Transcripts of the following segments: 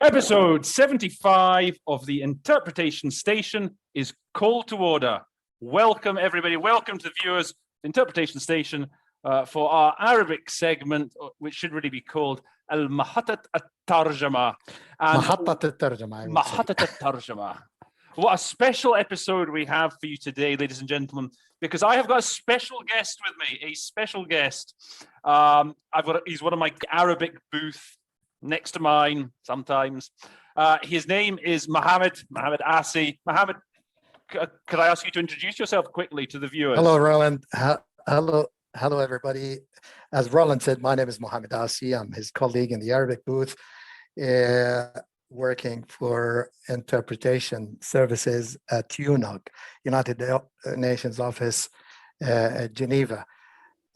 Episode 75 of the Interpretation Station is Call to Order. Welcome, everybody. Welcome to the viewers, Interpretation Station, for our Arabic segment, which should really be called Al-Mahatat At-Tarjama. Mahatat At-Tarjama. Mahatat At-Tarjama. What a special episode we have for you today, ladies and gentlemen, because I have got a special guest with me, a special guest. He's one of my Arabic booth next to mine sometimes. His name is Mohammed Asi. Mohammed, could I ask you to introduce yourself quickly to the viewers? Hello, Roland. Hello, everybody. As Roland said, my name is Mohammed Asi. I'm his colleague in the Arabic booth, working for interpretation services at UNOG, United Nations Office at Geneva.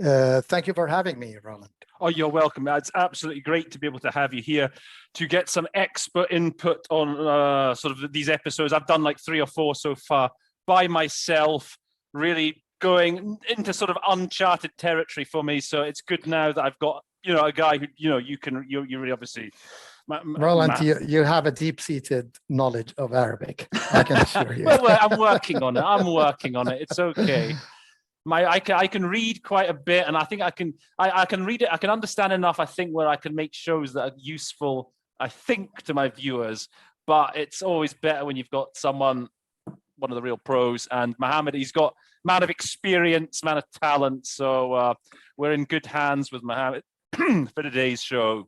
Thank you for having me, Roland. Oh, you're welcome. It's absolutely great to be able to have you here to get some expert input on sort of these episodes. I've done like 3 or 4 so far by myself, really going into sort of uncharted territory for me. So it's good now that I've got, a guy who, you really obviously. Roland, you have a deep-seated knowledge of Arabic, I can assure you. Well, I'm working on it. It's okay. I can read quite a bit, and I think I can read it. I can understand enough, I think, where I can make shows that are useful, I think, to my viewers. But it's always better when you've got one of the real pros. And Mohammed, he's got man of experience, man of talent. So we're in good hands with Mohammed for today's show.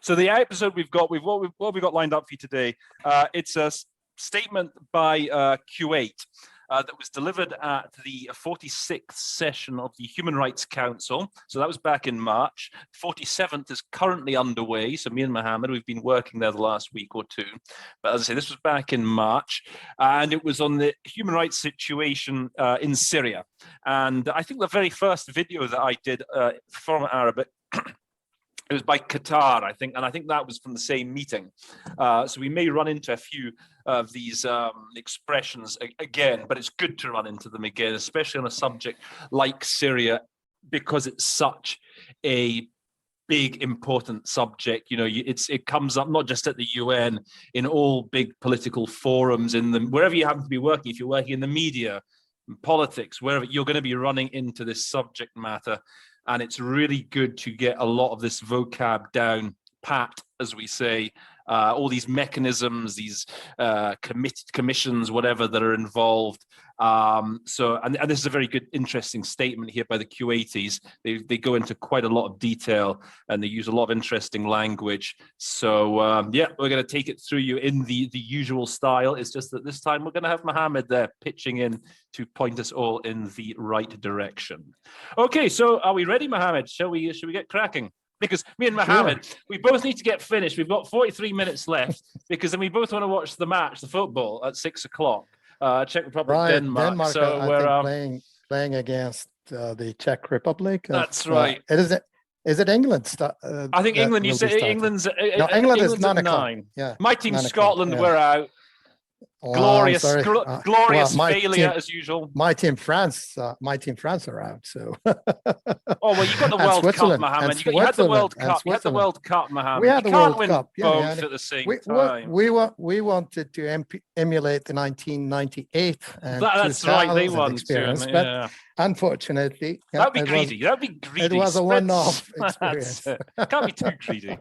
So the episode what we've got lined up for you today. It's a statement by Kuwait. That was delivered at the 46th session of the Human Rights Council. So that was back in March. 47th is currently underway. So me and Mohammed, we've been working there the last week or two. But as I say, this was back in March. And it was on the human rights situation in Syria. And I think the very first video that I did from Arabic, it was by Qatar, I think, and I think that was from the same meeting. So we may run into a few of these expressions again, but it's good to run into them again, especially on a subject like Syria, because it's such a big, important subject. It comes up not just at the UN, in all big political forums, wherever you happen to be working. If you're working in the media, in politics, wherever, you're going to be running into this subject matter. And it's really good to get a lot of this vocab down pat, as we say, all these mechanisms, these commissions, whatever, that are involved. And this is a very good, interesting statement here by the Kuwaitis. They go into quite a lot of detail and they use a lot of interesting language. So we're going to take it through you in the usual style. It's just that this time we're going to have Mohammed there pitching in to point us all in the right direction. Okay, so are we ready, Mohammed? Shall we get cracking? Because me and Mohammed, we both need to get finished. We've got 43 minutes left because then we both want to watch the match, the football, at 6 o'clock. Czech Republic, right. Denmark. So we're playing against the Czech Republic. That's right. Is it England? I think England. You say England's. No, England is 9. Yeah. My team, Scotland, we're out. Glorious failure as usual. My team, France are out. So. Oh well, you got the World Cup, Mohammed. You had the World Cup. You had the World Cup, Mohammed. We had the World Cup. Both at the same time. We wanted to emulate the 1998 and that's right. They won experience, but unfortunately, that'd be greedy. It was a one-off experience. Can't be too greedy.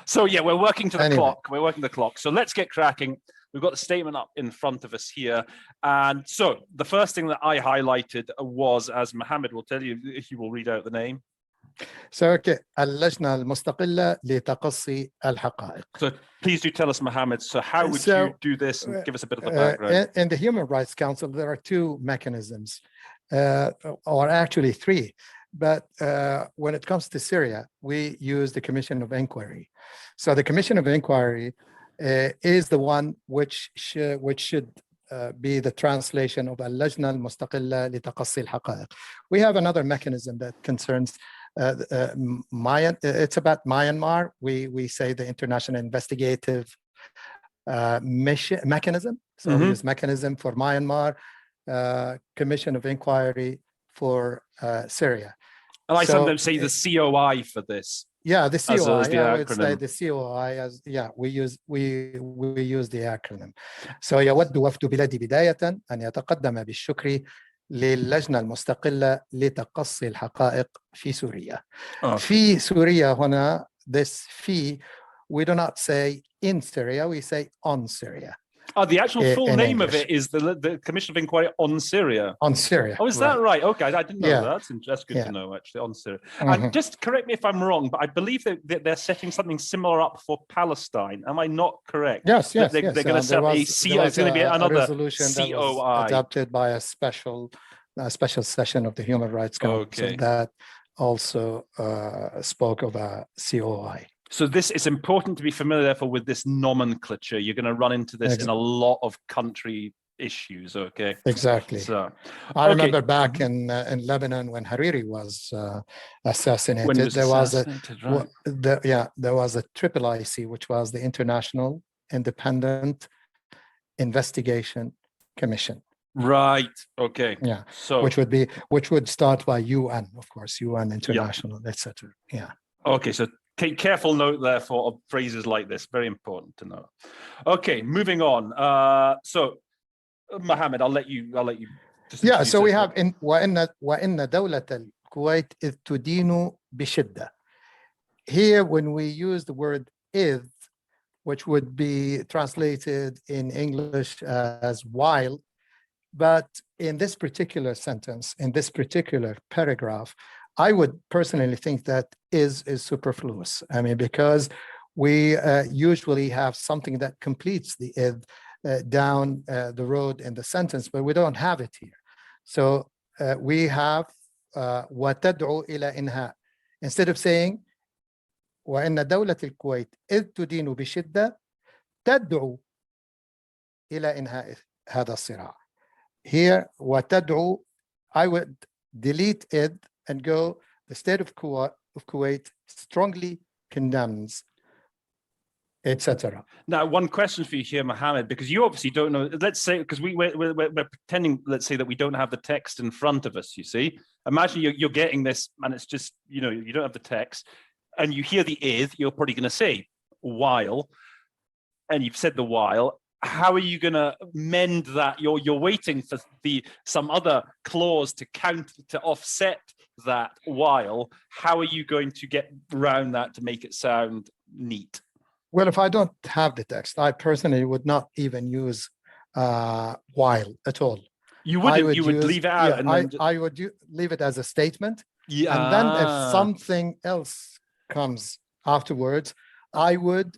So yeah, we're working to the clock. We're working the clock. So let's get cracking. We've got the statement up in front of us here. And so the first thing that I highlighted was, as Mohammed will tell you, he will read out the name. So, اللجنة المستقلة لتقصي الحقائق. So please do tell us, Mohammed, so how would you do this and give us a bit of the background? In the Human Rights Council, there are 2 mechanisms, or actually 3. But when it comes to Syria, we use the Commission of Inquiry. So the Commission of Inquiry is the one which should be the translation of اللجنة المستقلة لتقصي الحقائق. We have another mechanism that concerns it's about Myanmar. We say the International Investigative Mechanism. So we use mechanism for Myanmar, Commission of Inquiry for Syria. And I sometimes say the COI for this. Yeah, the COI. as the I would say acronym. the COI as we use the acronym. So يود وفد بلادي بداية أن يتقدم بالشكر للجنة المستقلة لتقصي الحقائق في سوريا. في سوريا هنا this في we do not say in Syria, we say on Syria. Oh, the actual full in name English. of it is the Commission of Inquiry on Syria. On Syria. Oh, is that right? Okay, I didn't know that. That's good to know, actually, on Syria. And just correct me if I'm wrong, but I believe that they're setting something similar up for Palestine. Am I not correct? Yes. They're going to set up it's going to be another resolution COI. that was adopted by a special session of the Human Rights Council that also spoke of a COI. So this is important to be familiar, therefore, with this nomenclature. You're going to run into this in a lot of country issues, okay? Exactly. So, I remember back in Lebanon when Hariri was assassinated. When he was assassinated, right? There was a IIIC, which was the International Independent Investigation Commission. Right. Okay. Yeah. So which would start by UN, of course, UN International, etc. Yeah. Okay. So take careful note, therefore, of phrases like this. Very important to know. Okay. Moving on. So, Mohammed, I'll let you. So we have in وإن دولة الكويت إذ تدين بشدة. Here, when we use the word "إذ," which would be translated in English as "while," but in this particular sentence, in this particular paragraph, I would personally think that is superfluous. I mean, because we usually have something that completes the "إذ" down the road in the sentence, but we don't have it here. So we have وتدعو إلى إنهاء. Instead of saying وإن دولة الكويت إذ تدين بشدة تدعو إلى إنهاء هذا الصراع. Here وتدعو, I would delete it and go, the state of Kuwait strongly condemns, etc. Now, one question for you here, Mohammed, because you obviously don't know. Let's say, because we're pretending, let's say that we don't have the text in front of us. You see, imagine you're getting this, and it's just you don't have the text, and you hear the "id," you're probably going to say "while," and you've said the "while." How are you going to mend that? You're waiting for some other clause to offset that "while." How are you going to get around that to make it sound neat? Well, if I don't have the text, I personally would not even use "while" at all. You wouldn't. You would leave it out. I would leave it as a statement. Yeah. And then if something else comes afterwards, I would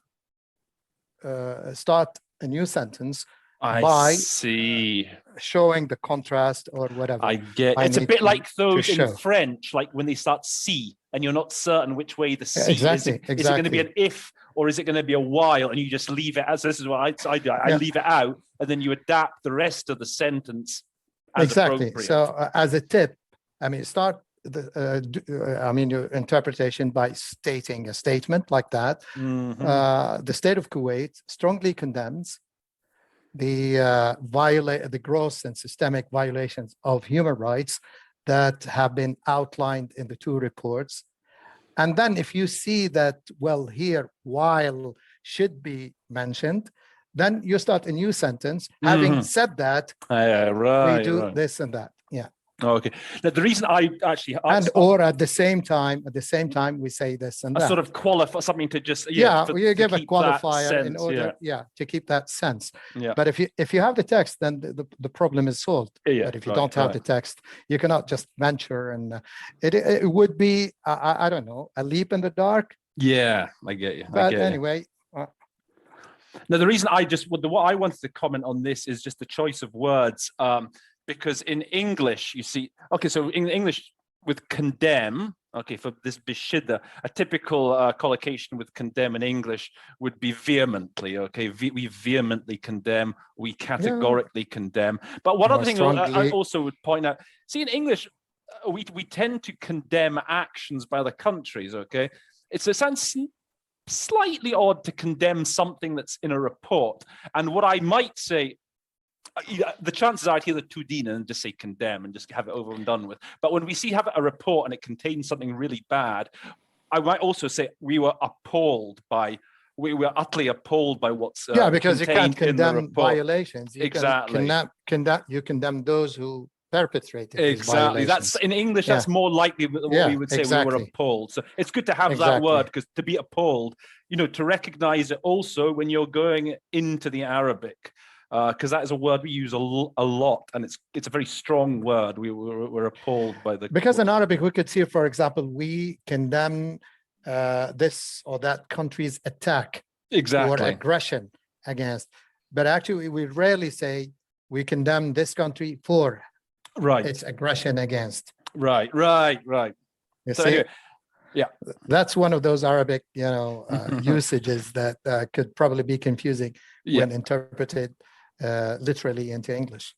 start a new sentence by showing the contrast or whatever. I get it's a bit like those in French, like when they start "si" and you're not certain which way the "si" is. Is it going to be an "if" or is it going to be a "while," and you just leave it as this is what I do. I leave it out, and then you adapt the rest of the sentence as appropriate. So as a tip, I mean, start your interpretation by stating a statement like that. The state of Kuwait strongly condemns the gross and systemic violations of human rights that have been outlined in the two reports. And then if you see that, well, here, "while" should be mentioned, then you start a new sentence. Having said that, we do this and that. Yeah. Okay. Now, the reason I actually or at the same time we say this and that. Sort of qualify something to just you give a qualifier in order to keep that sense. Yeah. But if you have the text, then the problem is solved. But if you don't have the text, you cannot just venture, and it would be I don't know, a leap in the dark. Yeah, I get you. But anyway. Now, the reason what I wanted to comment on this is just the choice of words. Because in English, you see, okay, so in English with "condemn," okay, for this bishida, a typical collocation with "condemn" in English would be vehemently, okay? We vehemently condemn, we categorically condemn. But one other thing I also would point out, see, in English, we tend to condemn actions by other countries, okay? It sounds slightly odd to condemn something that's in a report. And what I might say, the chances are I'd hear the "tudina" and just say "condemn" and just have it over and done with. But when we have a report and it contains something really bad, I might also say we were utterly appalled by what's because you can't contained in the condemn report. violations. You Exactly. you condemn those who perpetrated these Exactly. violations. That's in English. That's more likely what we would say. We were appalled. So it's good to have that word, because to be appalled, to recognize it also when you're going into the Arabic, because that is a word we use a lot, and it's a very strong word. We're appalled by the. Because in Arabic we could see, for example, we condemn this or that country's attack or aggression against, but actually we rarely say we condemn this country for its aggression against. Right. You So see? anyway, yeah, that's one of those Arabic usages that could probably be confusing when interpreted literally into English.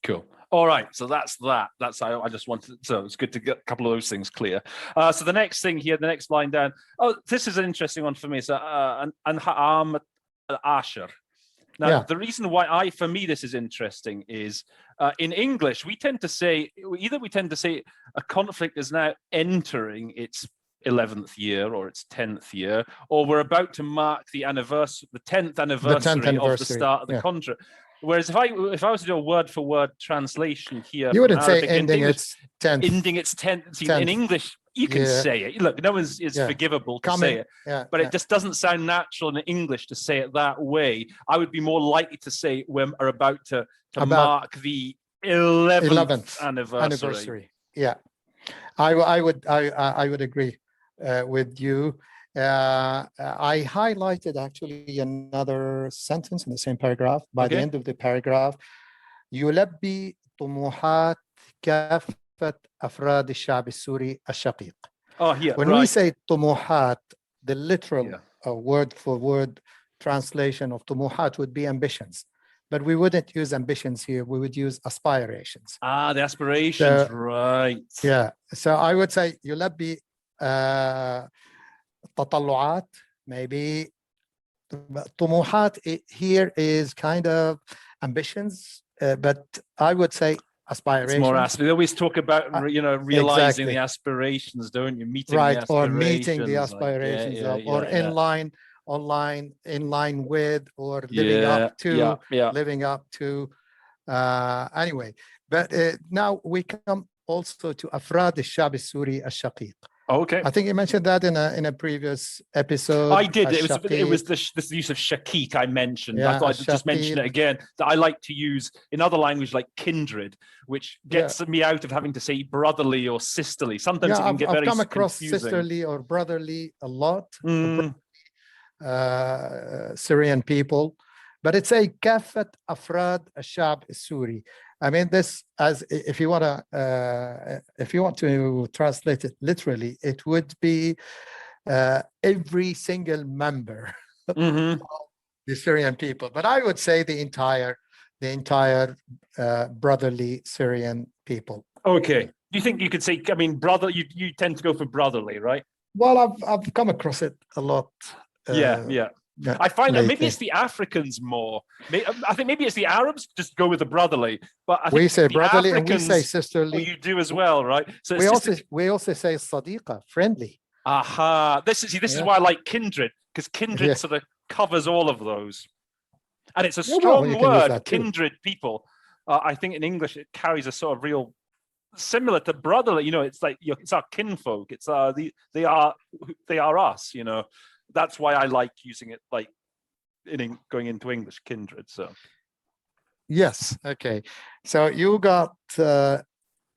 Cool. All right, so that's that. That's I just wanted. So it's good to get a couple of those things clear. So the next thing here, the next line down. Oh, this is an interesting one for me. So Anha'am al-Ashar. Now, the reason why for me this is interesting is in English we tend to say a conflict is now entering its 11th year or its 10th year, or we're about to mark the 10th anniversary of the start of the contract. Whereas if I was to do a word-for-word translation here, you wouldn't Arabic say ending its 10th. Ending its 10th. See, in English, you can say it. Look, no one's forgivable to say it, but it just doesn't sound natural in English to say it that way. I would be more likely to say we're about to mark the 11th anniversary. Yeah, I would agree with you. I highlighted actually another sentence in the same paragraph. By the end of the paragraph, يلبي طموحات كافة أفراد الشعب السوري الشقيق. When we say طموحات, the literal word for word translation of طموحات would be ambitions, but we wouldn't use ambitions here. We would use aspirations. The aspirations, right? Yeah. So I would say يلبي تطلعات, maybe. طموحات here is kind of ambitions, but I would say aspirations. It's more they always talk about realizing the aspirations, don't you? Meeting the aspirations, or meeting the aspirations or in line with, or living up to. Anyway, but now we come also to أفراد الشعب السوري الشقيق. Okay. I think you mentioned that in a previous episode. I did. It was this use of shaqiq I mentioned. I thought I'd just mention it again. That I like to use in other languages like kindred, which gets me out of having to say brotherly or sisterly. Sometimes it can get very confusing. I've come across sisterly or brotherly a lot. Syrian people, but it's a كافة أفراد الشعب السوري. I mean, this, as if you want to translate it literally, it would be every single member of the Syrian people. But I would say the entire brotherly Syrian people. Okay. Do you think you could say? I mean, brother. You tend to go for brotherly, right? Well, I've come across it a lot. I find that maybe it's the Africans more. I think maybe it's the Arabs just go with the brotherly, but I think we say brotherly Africans, and we say sisterly. Well, you do as well, right? So we also say sadiqa, friendly. This is why I like kindred, because kindred sort of covers all of those, and it's a strong word. Kindred people. I think in English it carries a sort of real similar to brotherly. It's like it's our kinfolk. It's they are us. That's why I like using it like going into English, kindred. So yes, okay. So you got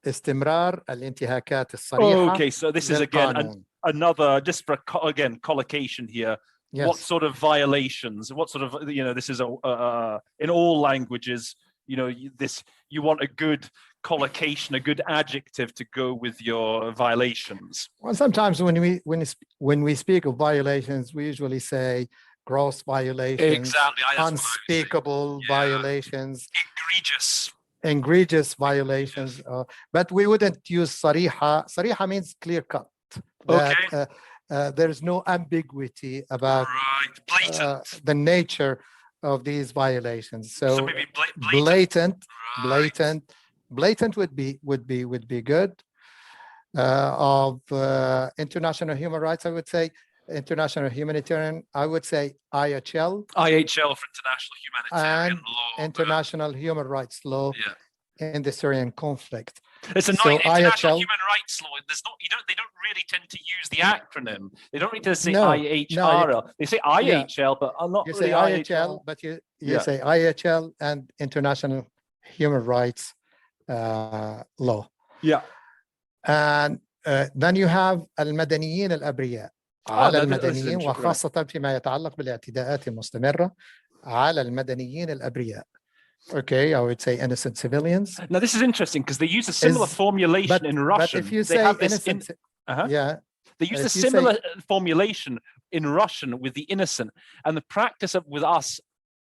استمرار الانتهاكات الصريحة. Okay, so this is again another, just for again collocation here. Yes. What sort of violations? What sort of this is in all languages. You want a good collocation, a good adjective to go with your violations. Well, sometimes when we speak of violations, we usually say gross violations, unspeakable violations, egregious violations. But we wouldn't use صريحة. صريحة means clear cut. Okay. There's no ambiguity about the nature of these violations. So maybe blatant would be good. of international human rights, I would say international humanitarian, I would say IHL, IHL for international humanitarian and law. international human rights law Yeah. in the Syrian conflict. It's annoying. So International IHL human rights law. There's not. They don't really tend to use the acronym. They don't need to say No, IHRL. They say IHL, but not you really say IHL, but you say IHL and international human rights law. Yeah. And then you have المدنيين الأبرياء على المدنيين وخاصة فيما يتعلق بالاعتداءات المستمرة على المدنيين الأبرياء. Okay, I would say innocent civilians. Now this is interesting because they use a similar formulation in Russian. But if you they say have this innocent, they use a similar formulation in Russian with the innocent, and the practice of with us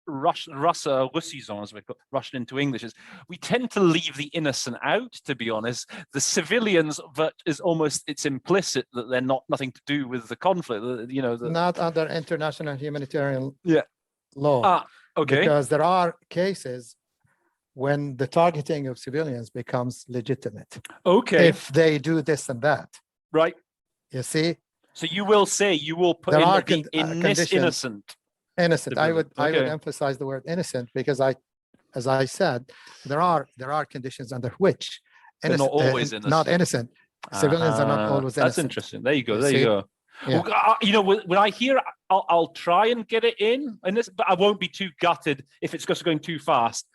Russisans, as we call Russian into English, is we tend to leave the innocent out. To be honest, the civilians, but is almost it's implicit that they're nothing to do with the conflict. You know, not under international humanitarian Ah, law. okay. Because there are cases when the targeting of civilians becomes legitimate. Okay. If they do this and that. Right. You see? So you will put there are in innocent. Innocent. I would emphasize the word innocent because as I said, there are conditions under which they're not always innocent. Not innocent. Civilians are not always innocent. That's interesting. There you go. There you go. Yeah. Well, you know, when I hear, I'll try and get it in this, but I won't be too gutted if it's just going too fast.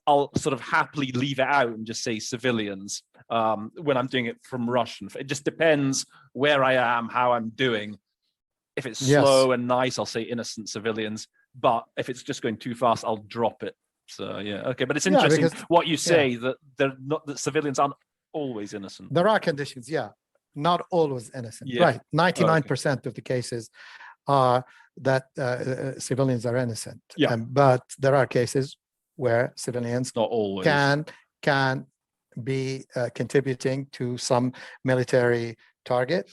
I'll sort of happily leave it out and just say civilians when I'm doing it from Russian. It just depends where I am, how I'm doing. If it's slow and nice, I'll say innocent civilians. But if it's just going too fast, I'll drop it. So yeah, okay. But it's interesting what you say that that civilians aren't always innocent. There are conditions, not always innocent. Right. 99% of the cases are that civilians are innocent. But there are cases where civilians not always can be contributing to some military target,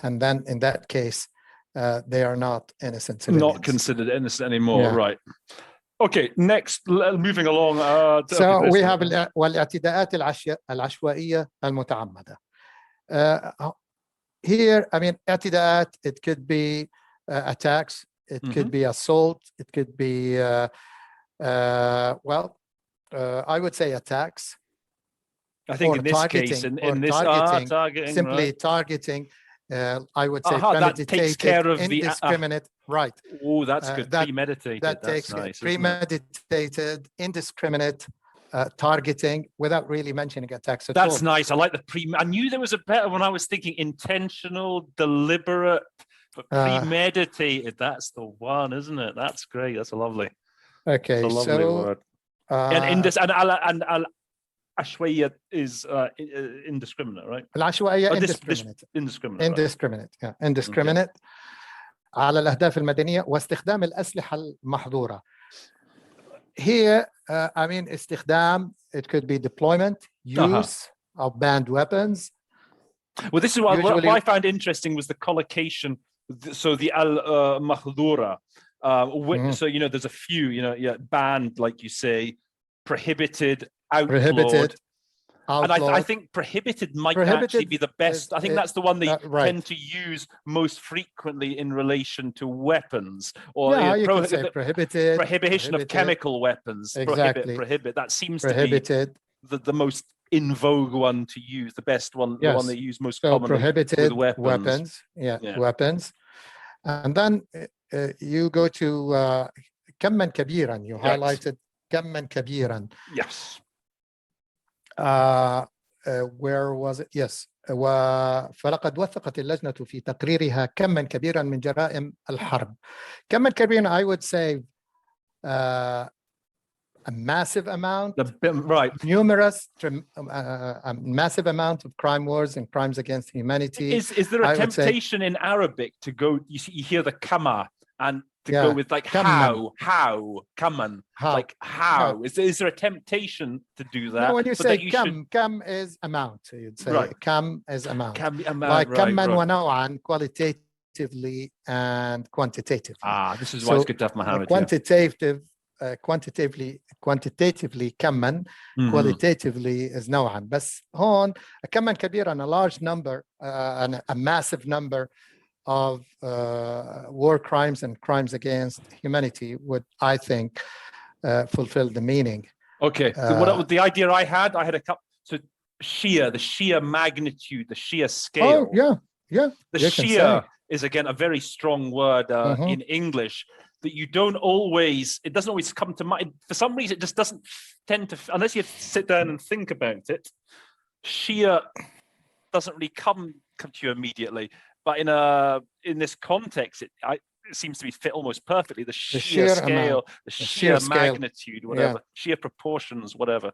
and then in that case, they are not innocent civilians. Not considered innocent anymore, right? Okay, next, moving along. So we have والاعتداءات العشوائية المتعمدة. Here, I mean, اعتداءات, it could be attacks, it could be assault, it could be, I would say attacks. I think in this case, in this targeting, simply targeting, I would say premeditated, that takes care of indiscriminate, right. Oh, that's good, premeditated. That that's takes nice, premeditated, indiscriminate targeting without really mentioning attacks at all. That's nice. I like the I knew there was a better one. I was thinking intentional, deliberate, but premeditated. That's the one, isn't it? That's great. That's lovely. Okay, that's a lovely word. And Ashwaya is indiscriminate, right? العشوائية indiscriminate. Indiscriminate. Yeah, indiscriminate. على الأهداف المدنية واستخدام الأسلحة المحظورة. Here, I mean, استخدام, it could be deployment, use of banned weapons. Well, this is what I found interesting was the collocation. So the al-mahdura. So, you know, there's a few, banned, like you say, prohibited, outlawed. And I think prohibited might actually be the best. I think that's the one they tend to use most frequently in relation to weapons, or you could say prohibition of chemical weapons. Exactly. Prohibit. That seems to be the most in vogue one to use, the best one, the one they use most commonly. Prohibited with weapons. Weapons. And then you go to كمًا كبيرًا. You highlighted كمًا كبيرًا. Yes. Where was it? Yes. فلقد وثقت اللجنة في تقريرها كمًا كبيرًا من جرائم الحرب. كمًا كبيرًا, I would say a massive amount, numerous, a massive amount of crime wars and crimes against humanity. Is there a temptation in Arabic to go, you hear the kama, and to go with like how, kaman, like how? Is there a temptation to do that? No, when you say kam is amount, you'd say kam is amount. Like kamman wa naw'an, qualitatively and quantitatively. This is why it's good to have Mohammed. Quantitative quantitatively كما qualitatively is نوعا. بس هون كما كبيرا a large number and a massive number of war crimes and crimes against humanity would, I think, fulfill the meaning. Okay, so the idea I had a couple. So the sheer magnitude, the sheer scale. Oh, yeah. The sheer is again a very strong word in English that you don't always. It doesn't always come to mind. For some reason, it just doesn't tend to, unless you sit down and think about it. Sheer doesn't really come to you immediately. But in this context, it seems to be fit almost perfectly. The sheer scale, amount, the sheer magnitude, whatever, sheer proportions, whatever.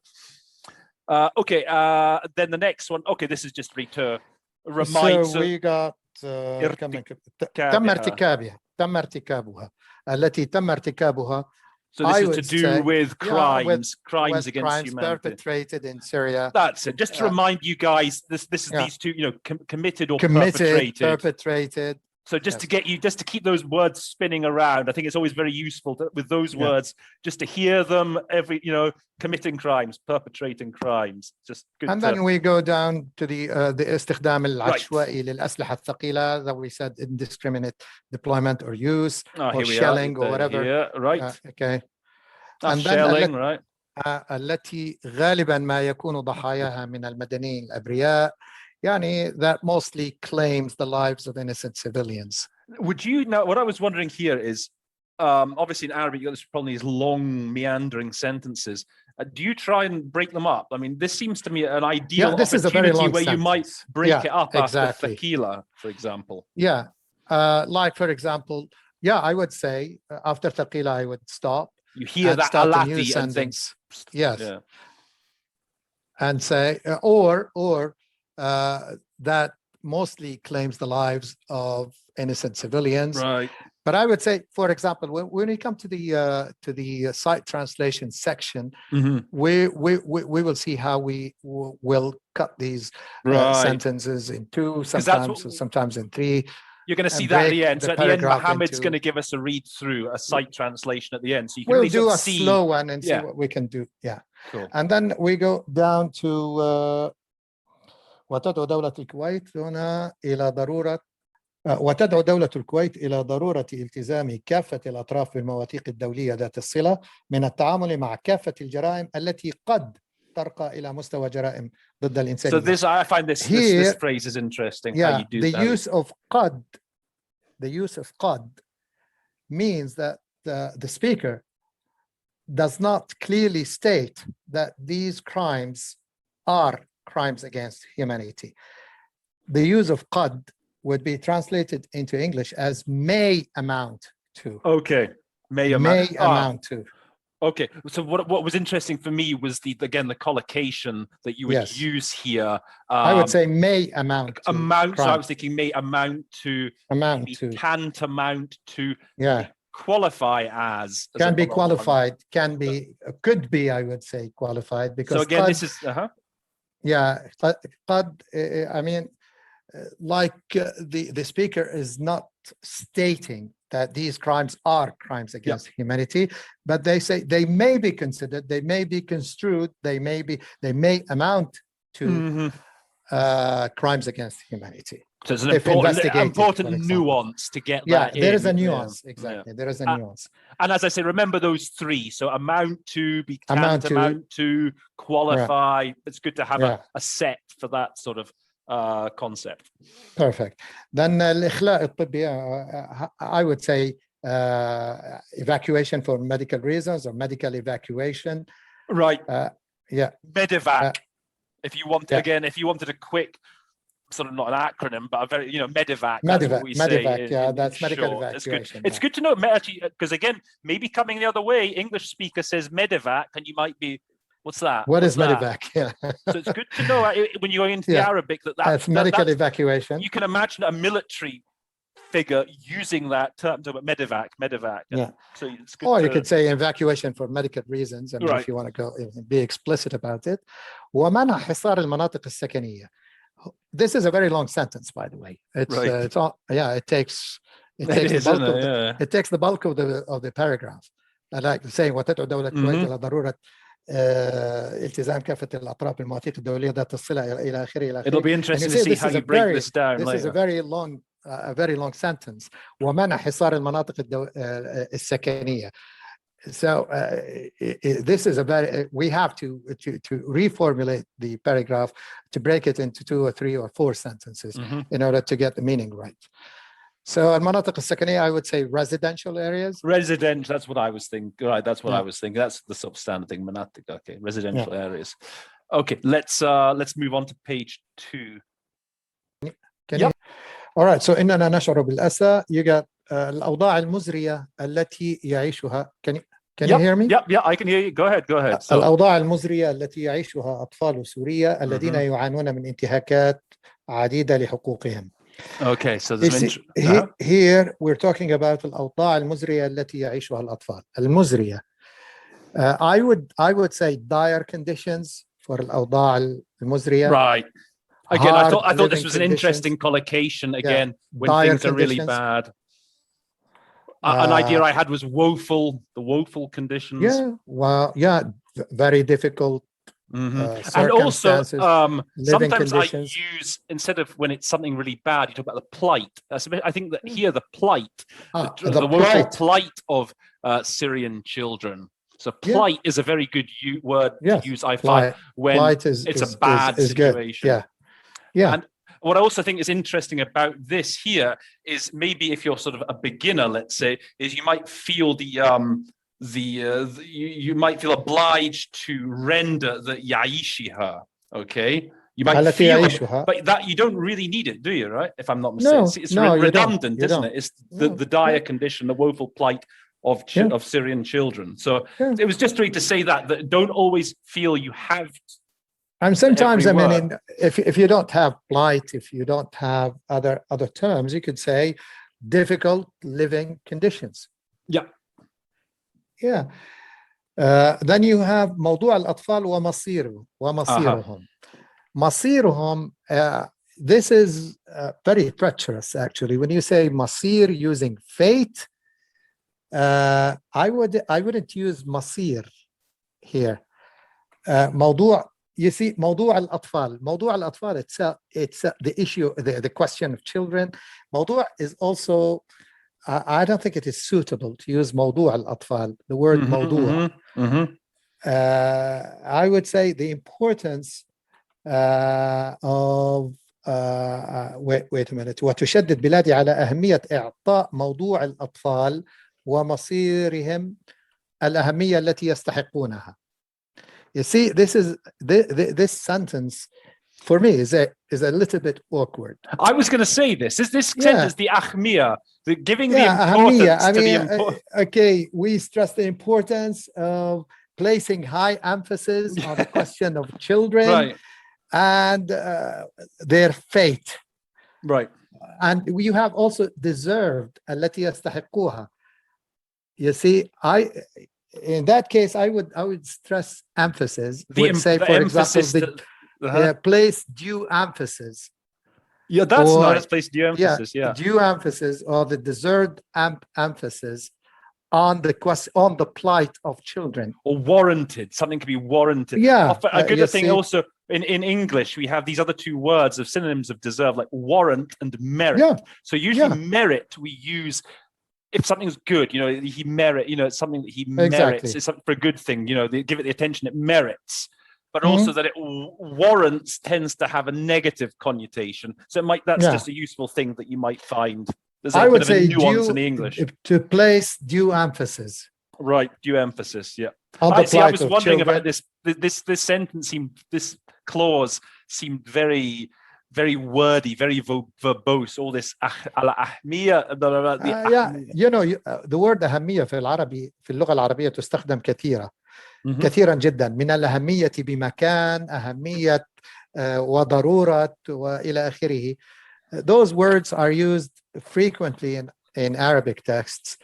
Okay, then the next one. Okay, this is just to remind. So we got تم ارتكابها التي تم ارتكابها. So this is to do with crimes against humanity perpetrated in Syria. That's it. Just to remind you guys, this is these two, committed or perpetrated. So just to keep those words spinning around, I think it's always very useful with those words, just to hear them committing crimes, perpetrating crimes. Just good. And then we go down to the استخدام العشوائي للأسلحة الثقيلة that we said indiscriminate deployment or use or shelling or whatever. Yeah, right. Okay. And shelling, right. التي غالبا ما يكون ضحاياها من المدنيين الأبرياء. Yani that mostly claims the lives of innocent civilians. Would you know what I was wondering here is obviously in Arabic you got this problem, these long meandering sentences. Do you try and break them up? I mean, this seems to me an ideal opportunity where you might break it up after thaqila, for example. Yeah, like for example, I would say after thaqila I would stop. You hear that alati and think, yes, and say or that mostly claims the lives of innocent civilians. Right. But I would say, for example, when we come to the site translation section, we will see how we will cut these sentences in two, sometimes in three. You're going to see that at the end. So at the end, Mohammed's going to give us a read through, a site translation at the end. So you can we'll do a slow one and see what we can do. Yeah. Cool. And then we go down to وتدعو دولة الكويت هنا إلى ضرورة وتدعو دولة الكويت إلى ضرورة التزام كافة الأطراف بالمواثيق الدولية ذات الصلة من التعامل مع كافة الجرائم التي قد ترقى إلى مستوى جرائم ضد الإنسانية. So this, I find this phrase is interesting. Yeah, how you do the that. use of قد means that the speaker does not clearly state that these crimes are crimes against humanity. The use of qad would be translated into English as may amount to. Okay, may amount to. Okay, so what was interesting for me was the collocation that you would use here. I would say may amount to. So I was thinking may amount to. Can't amount to. Yeah. Qualify as can be qualified, could be, I would say, qualified, because so again this is قد, I mean, like the speaker is not stating that these crimes are crimes against humanity, but they say they may be considered, they may be construed, they may amount to crimes against humanity. So it's an important nuance to get that in. There is a nuance, exactly. There is a nuance. And as I say, remember those three. So amount to, be can't amount to, qualify. It's good to have a set for that sort of concept. Perfect. Then الإخلاء الطبي, I would say evacuation for medical reasons or medical evacuation. Right. Medevac. If you wanted a quick, sort of not an acronym, but a very, medevac. Medevac, that's medical evacuation. It's good to know, actually, because again, maybe coming the other way, English speaker says medevac, and you might be, what's that? What is medevac? Yeah. So it's good to know when you go into the Arabic that's medical evacuation. You can imagine a military figure using that term, medevac. Yeah. So it's good. Or you could say evacuation for medical reasons, and if you want to go be explicit about it. ومنع حصار المناطق السكنية. This is a very long sentence, by the way. It takes the bulk of the paragraph. like saying وتدعو دولة الكويت Mhm. إلى ضرورة التزام كافة الأطراف بالمواثيق الدولية ذات الصلة إلى آخره إلى It'll آخره. be And interesting you to say see this how is you a break very this down this is a later. very long sentence. ومنع حصار المناطق السكنية. So this is a very, we have to reformulate the paragraph to break it into 2 or 3 or 4 sentences Mhm. in order to get the meaning right. So المناطق السكنية, I would say residential areas. Resident, that's what I was thinking. Right, that's what Yeah. I was thinking. That's the substandard thing, monatic. Okay, residential areas. Okay, let's move on to page 2. Yep. All right, so إننا نشعر بالأسى. You got الأوضاع المزرية التي يعيشها. Can you hear me? Yeah, I can hear you. Go ahead. So, الأوضاع المزرية التي يعيشها أطفال سوريا الذين يعانون من انتهاكات عديدة لحقوقهم. okay, so there's here we're talking about الأوضاع المزرية التي يعيشها الأطفال. المزرية. I would say dire conditions for الأوضاع المزرية. right. Again, I thought this was an interesting collocation. Again, when things are really bad. An idea I had was woeful, the woeful conditions. Yeah, well, yeah, very difficult. And also, sometimes conditions. I use, instead of when it's something really bad, you talk about the plight. I think that here the plight, the woeful plight of Syrian children. So plight is a very good word to use, I find, when it's a bad situation. Good. Yeah. And what I also think is interesting about this here is maybe if you're sort of a beginner, let's say, is you might feel you might feel obliged to render the yaishiha. Okay, you might feel it, but that you don't really need it, do you? Right? If I'm not mistaken, it's redundant, isn't it? It's the dire condition, the woeful plight of Syrian children. So it was just really to say that don't always feel you have. And sometimes, I mean, if you don't have plight, if you don't have other terms, you could say difficult living conditions. Yeah. Yeah. Then you have موضوع الأطفال ومصيرهم. مصيرهم, this is very treacherous, actually. When you say مصير using fate, I wouldn't use مصير here. You see, موضوع الأطفال, it's the issue, the question of children. موضوع is also, I don't think it is suitable to use موضوع الأطفال, the word موضوع. I would say the importance of, wait a minute, وتشدد بلادي على أهمية إعطاء موضوع الأطفال ومصيرهم الأهمية التي يستحقونها. You see, this sentence for me is a little bit awkward. I was going to say this sentence, the ahmiya, the giving the importance to the important. Okay, we stress the importance of placing high emphasis on the question of children and their fate. Right. And you have also deserved التي يستحقوها. You see, in that case, I would stress emphasis. Would say, for example, place due emphasis. Yeah, that's nice. Place due emphasis. Yeah, due emphasis or the deserved emphasis on the question, on the plight of children. Or warranted. Something can be warranted. Yeah, a good thing also in English we have these other 2 words of synonyms of deserve, like warrant and merit. Yeah. So usually merit we use. If something's good, he it's something that he merits. It's something for a good thing, they give it the attention it merits, but also that it warrants tends to have a negative connotation. So that's just a useful thing that you might find. There's a bit of a nuance in the English. To place due emphasis. Right, due emphasis, yeah. I was wondering about this sentence this clause seemed very wordy, very verbose, all this الأهمية. The word أهمية في اللغة العربية تستخدم كثيرا جدا. من الأهمية بمكان، أهمية وضرورة وإلى آخره. Those words are used frequently in Arabic texts,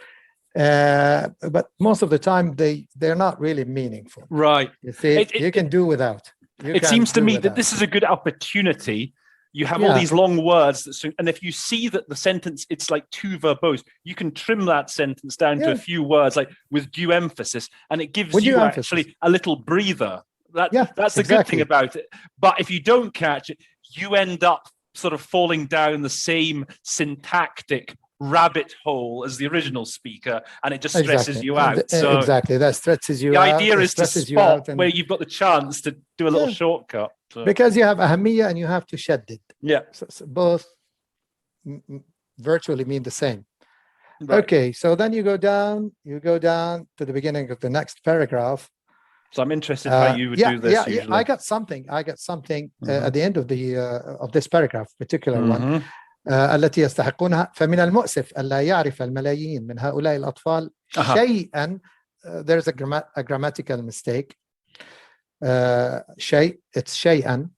but most of the time they're not really meaningful. Right. You see, you can do without. It seems to me that this is a good opportunity You have all these long words, and if you see that the sentence, it's like too verbose, you can trim that sentence down to a few words, like with due emphasis, and it gives you actually a little breather. That's the good thing about it. But if you don't catch it, you end up sort of falling down the same syntactic rabbit hole as the original speaker, and it just stresses you out. So exactly, that stresses you out. The idea is to spot where you've got the chance to do a little shortcut. So. Because you have ahamiyya and you have to shaddid. Yeah. So both virtually mean the same. Right. Okay, so then you go down to the beginning of the next paragraph. So I'm interested how you would do this usually. I got something at the end of this paragraph, particular one. التي يستحقونها فمن المؤسف ألا يعرف الملايين من هؤلاء الأطفال شيئا. There's a grammatical mistake. شيء, it's شيئا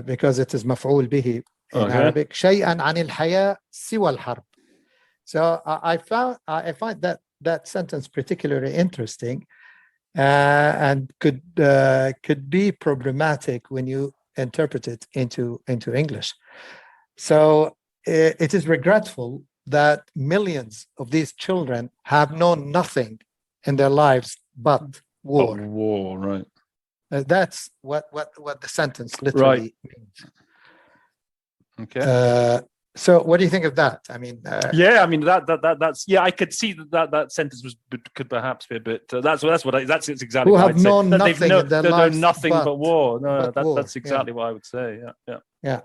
because it is مفعول به in Arabic. شيئا عن الحياة سوى الحرب. So I find that sentence particularly interesting and could be problematic when you interpret it into English. So it is regretful that millions of these children have known nothing in their lives but war. War, right. That's what the sentence literally means. Okay. So what do you think of that? I mean, that's I could see that sentence could perhaps be a bit. That's exactly. Who what have I'd known say. nothing in their lives, nothing but war. No, that's exactly what I would say. Yeah.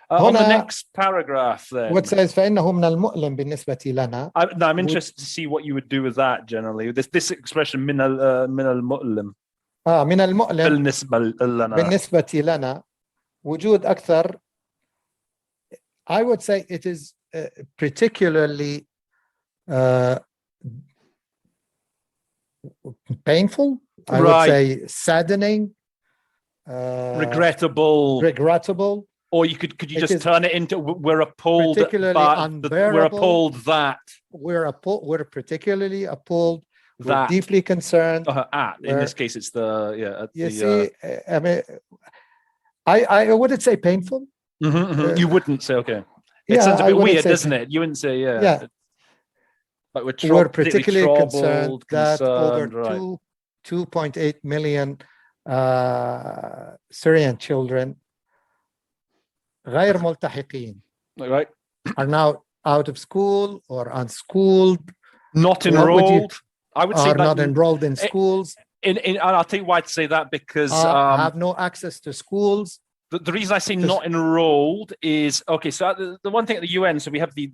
On the next paragraph, then. What says فإنه من المؤلم بالنسبة لنا. I'm interested to see what you would do with that generally. This expression من المؤلم. من المؤلم بالنسبة لنا وجود أكثر. I would say it is particularly painful. I would say saddening, regrettable. Or could you just turn it into we're appalled, we're appalled that we're particularly appalled, we're deeply concerned. In this case, it's I mean, I wouldn't say painful. You wouldn't say It sounds a bit weird, doesn't it? You wouldn't say But we're particularly concerned that over 2.8 million Syrian children غير ملتحقين are now out of school or unschooled, not enrolled. I would say not enrolled in schools. And I'll tell you why to say that, because have no access to schools. The reason I say not enrolled is, so the one thing at the UN, so we have the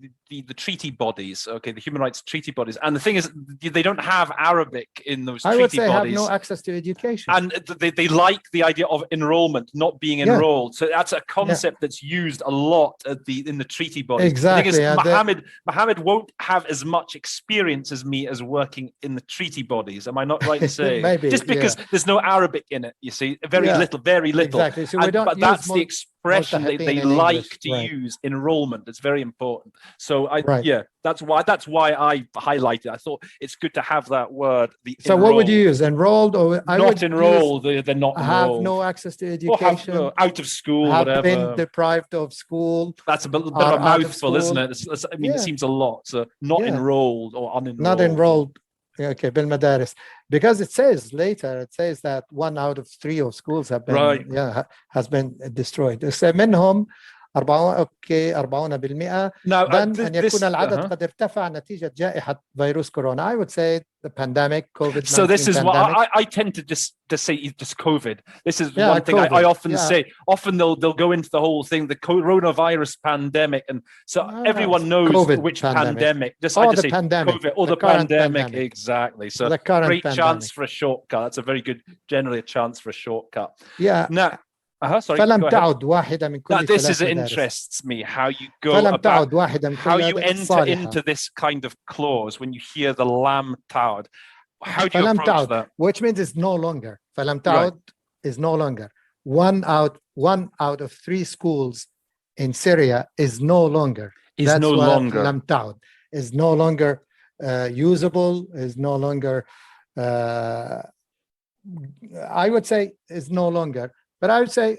treaty bodies, the human rights treaty bodies. And the thing is, they don't have Arabic in those treaty bodies. I would say have no access to education. And they like the idea of enrollment, not being enrolled. So that's a concept that's used a lot in the treaty bodies. Exactly. The thing is, Mohammed won't have as much experience as me as working in the treaty bodies. Am I not right to say? Maybe. Just because there's no Arabic in it, you see, very little. Exactly. So we don't that's the expression they like to use, enrollment. It's very important. So that's why I highlighted. I thought it's good to have that word. So what would you use? Enrolled or not enrolled? They're not enrolled. Have no access to education. Or out of school. Have whatever. Been deprived of school. That's a bit of a mouthful, isn't it? It seems a lot. So not enrolled or unenrolled. Not enrolled. بالمدارس, because it says that 1 out of 3 of schools have been has been destroyed. منهم 40% Now, أن يكون العدد قد ارتفع نتيجة جائحة فيروس كورونا. I would say the pandemic, COVID-19. So this is pandemic. what I tend to just say just COVID. This is one thing I often say. Often they'll go into the whole thing, the coronavirus pandemic, and so everyone knows COVID which pandemic. I just say pandemic, COVID or the pandemic. Exactly. So great chance for a shortcut. That's a very good, generally a chance for a shortcut. Yeah. Now. Sorry, فلم تعد واحدة من كل this is interests me how you go about how you enter into this kind of clause when you hear the lam ta'ud. How do you approach that? Which means it's no longer. فلم تعد is no longer. One out of 3 schools in Syria is no longer. Is no longer. فلم تعد is no longer usable. Is no longer. I would say is no longer. But I would say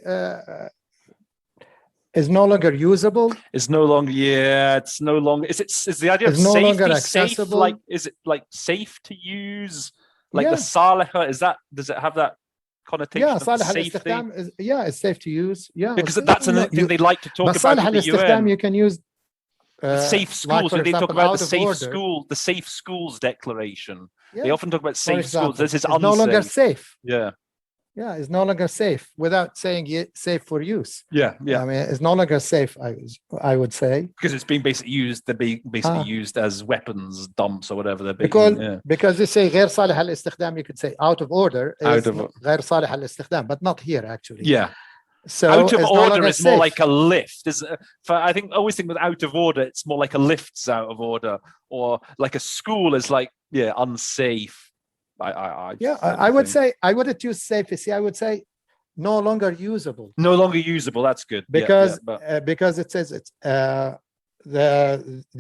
is no longer usable. It's no longer. Yeah, it's no longer. Is the idea of It's no longer safety safe? accessible. Like, is it like safe to use? Like Yeah. the saliha, is that? Does it have that connotation Yeah, of صالح safety? الاستخدام is, it's safe to use. Yeah, Because that's another thing they like to talk but about صالح with the الاستخدام UN. you can use The safe like, schools. for When they talk example, about out the of safe order. school, the safe schools declaration. Yeah. They often talk about For safe schools. example, This is it's unsafe. no longer safe. Yeah. Yeah, it's no longer safe without saying safe for use. Yeah. I mean, it's no longer safe, I would say. Because it's being basically used, they're being basically used as weapons dumps or whatever. They're being, because they say غير صالح الاستخدام, you could say out of order is غير صالح الاستخدام, but not here actually. Yeah. So out of it's no order longer is more safe. like a lift. I think I always think with out of order, it's more like a lift's out of order, or like a school is like unsafe. I would say I wouldn't use safe. You see, I would say no longer usable. No longer usable. That's good. Because because it says it's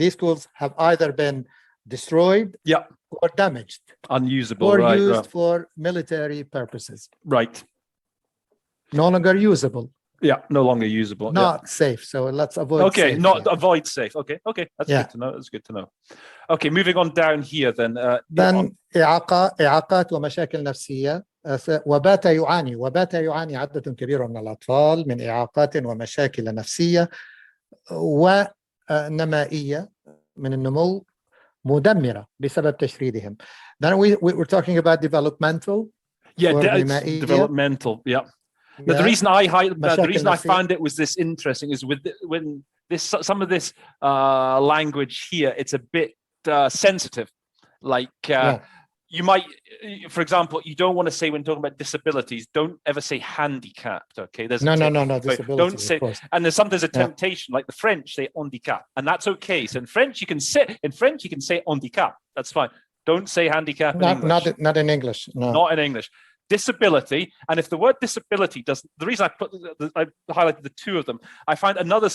these schools have either been destroyed or damaged, unusable, or used for military purposes. Right. No longer usable. Yeah, no longer usable. Not safe. So let's avoid. Okay, safe, avoid safe. Okay, that's good to know. That's good to know. Okay, moving on down here then. إعاقات ومشاكل نفسية. وبات يعاني عدد كبير من الأطفال من إعاقات ومشاكل نفسية ونمائية من النمو مدمرة بسبب تشريدهم. Then we're talking about developmental. Developmental. Yeah. Now, the reason I found it was this interesting is when some of this language here, it's a bit sensitive. Like you might, for example, you don't want to say when talking about disabilities, don't ever say handicapped. Okay, there's no disability. Don't say, and there's a temptation, like the French say handicap, and that's okay. So in French you can say handicap. That's fine. Don't say handicap in English. Not in English. No. Not in English. Disability, and if the word disability does, the reason I highlighted the two of them, I find another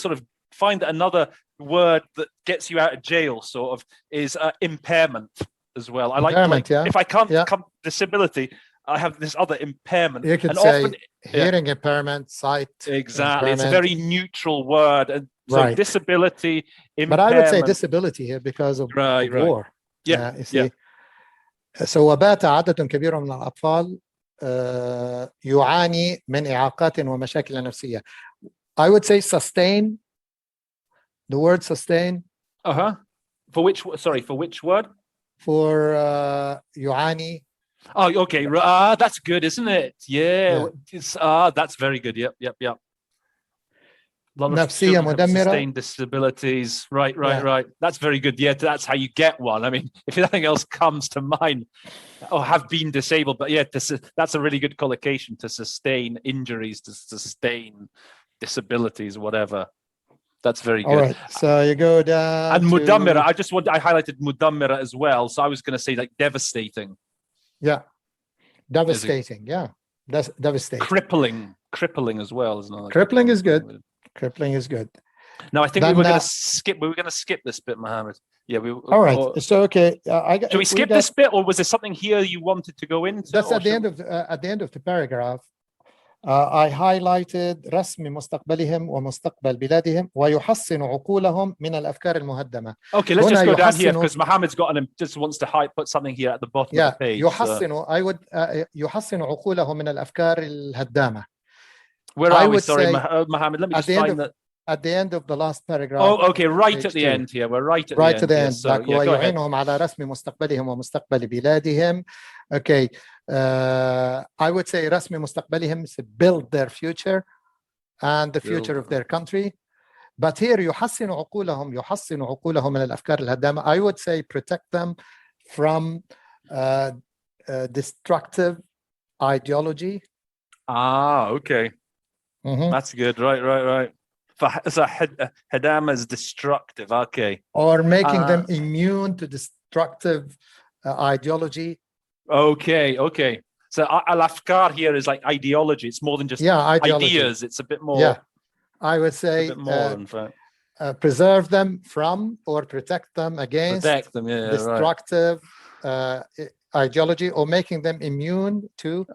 word that gets you out of jail sort of is impairment as well. I like if I can't come disability, I have this other impairment. You could say often, hearing impairment, sight. Exactly, it's a very neutral word, and so disability. Impairment. But I would say disability here because of war. Yeah, you see. So وبات عدد كبير من الأطفال يعاني من إعاقات ومشاكل نفسية. I would say sustain. The word sustain. For which word? For يعاني. Oh, okay. That's good, isn't it? Yeah. It's that's very good. Yep. نفسية مدمرة. Sustained disabilities. Right. That's very good. Yeah, that's how you get one. I mean, if nothing else comes to mind, or have been disabled, but that's a really good collocation, to sustain injuries, to sustain disabilities, whatever. That's very good. All right. So you go down. And mudammira, I highlighted mudammira as well. So I was going to say like devastating. Yeah. Devastating. Yeah. That's devastating. Crippling as well, isn't it? Crippling is good. Crippling is good. No, I think we were going to skip this bit, Mohammed. Yeah. All right. So okay. Should we skip this bit, or was there something here you wanted to go into? That's at the end of the paragraph. I highlighted رسم مستقبلهم ومستقبل بلادهم ويحصن عقولهم من الأفكار المهدمة. Okay, let's just go down here because Mohammed's just wants to put something here at the bottom of the page. يحصن I would يحصن عقولهم من الأفكار الهدامة. Where are we? Sorry, Mohammed. Let me just find that. At the end of the last paragraph. Oh, okay, right at the end here. We're right at the end. Like ويعينهم على رسم مستقبلهم ومستقبل بلادهم. Okay. I would say رسم مستقبلهم is build their future and the future of their country. But here يحصن عقولهم من الأفكار الهدامة. I would say protect them from destructive ideology. Okay. That's good. Right. So hadama is destructive. Okay. Or making them immune to destructive ideology. Okay. So al-afkar here is like ideology. It's more than just ideas. It's a bit more. Yeah, I would say a bit more, in fact. Preserve them from or protect them against destructive ideology, or making them immune to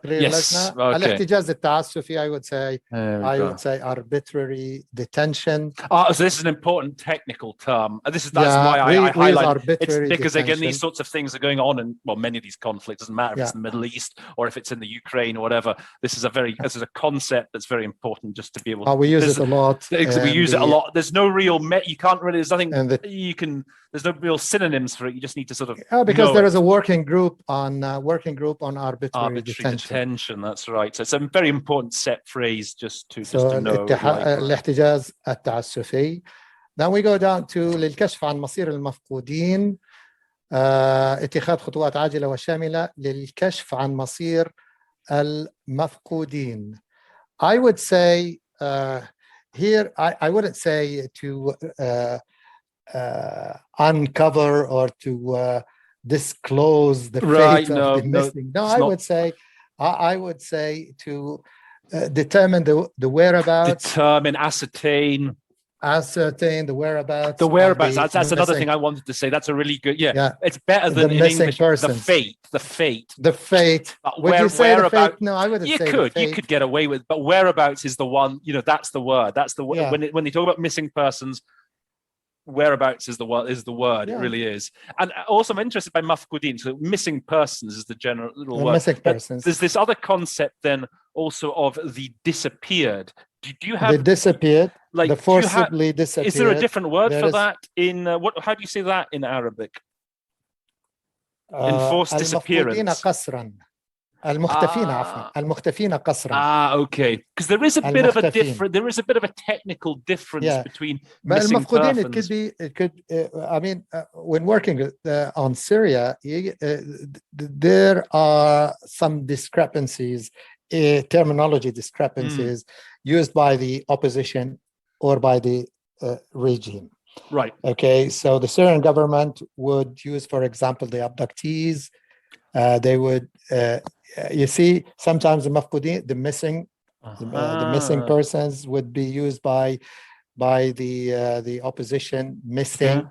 تقرير Yes, اللجنة. okay. الاحتجاز التعسفي I would say There we I go. would say arbitrary detention. So this is an important technical term. That's Yeah, why I we use highlight it's arbitrary because again, these detention. sorts of things are going on in many of these conflicts. Doesn't matter if it's in the Middle East or if it's in the Ukraine or whatever. This is a concept that's very important just to be able. We use it a lot. We use it a lot. There's no real you can't really. There's nothing you can. There's no real synonyms for it. You just need to sort of. Because there is a working group on arbitrary detention. That's right. So it's a very important set phrase just to know. الاحتجاز التعسفي. Then we go down to للكشف عن مصير المفقودين. اتخاذ خطوات عاجلة وشاملة للكشف عن مصير المفقودين. I would say here I wouldn't say to uncover or to disclose the fate of the missing. No, I would say to determine the whereabouts. Ascertain the whereabouts. The whereabouts. That's another thing I wanted to say. That's a really good. Yeah. It's better than in English. Persons. The fate. Would you say the fate? No, I wouldn't say the fate. You could get away with, but whereabouts is the one. That's the word. That's the word. When they talk about missing persons, whereabouts is the word. It really is. And also I'm interested by mafqudin. So missing persons is the general little word. Missing persons. There's this other concept then also of the disappeared. Do you have the disappeared, like the forcibly disappeared? Is there a different word for that in how do you say that in Arabic? Enforced disappearance. المختفين عفوا المختفين قسرا. Okay, because there is a bit of a technical difference between missing persons. It could I mean when working on Syria there are some discrepancies, terminology discrepancies used by the opposition or by the regime. Right. Okay, so the Syrian government would use, for example, the abductees. They would you see, sometimes the mafqudin, the missing persons would be used by the opposition. Missing.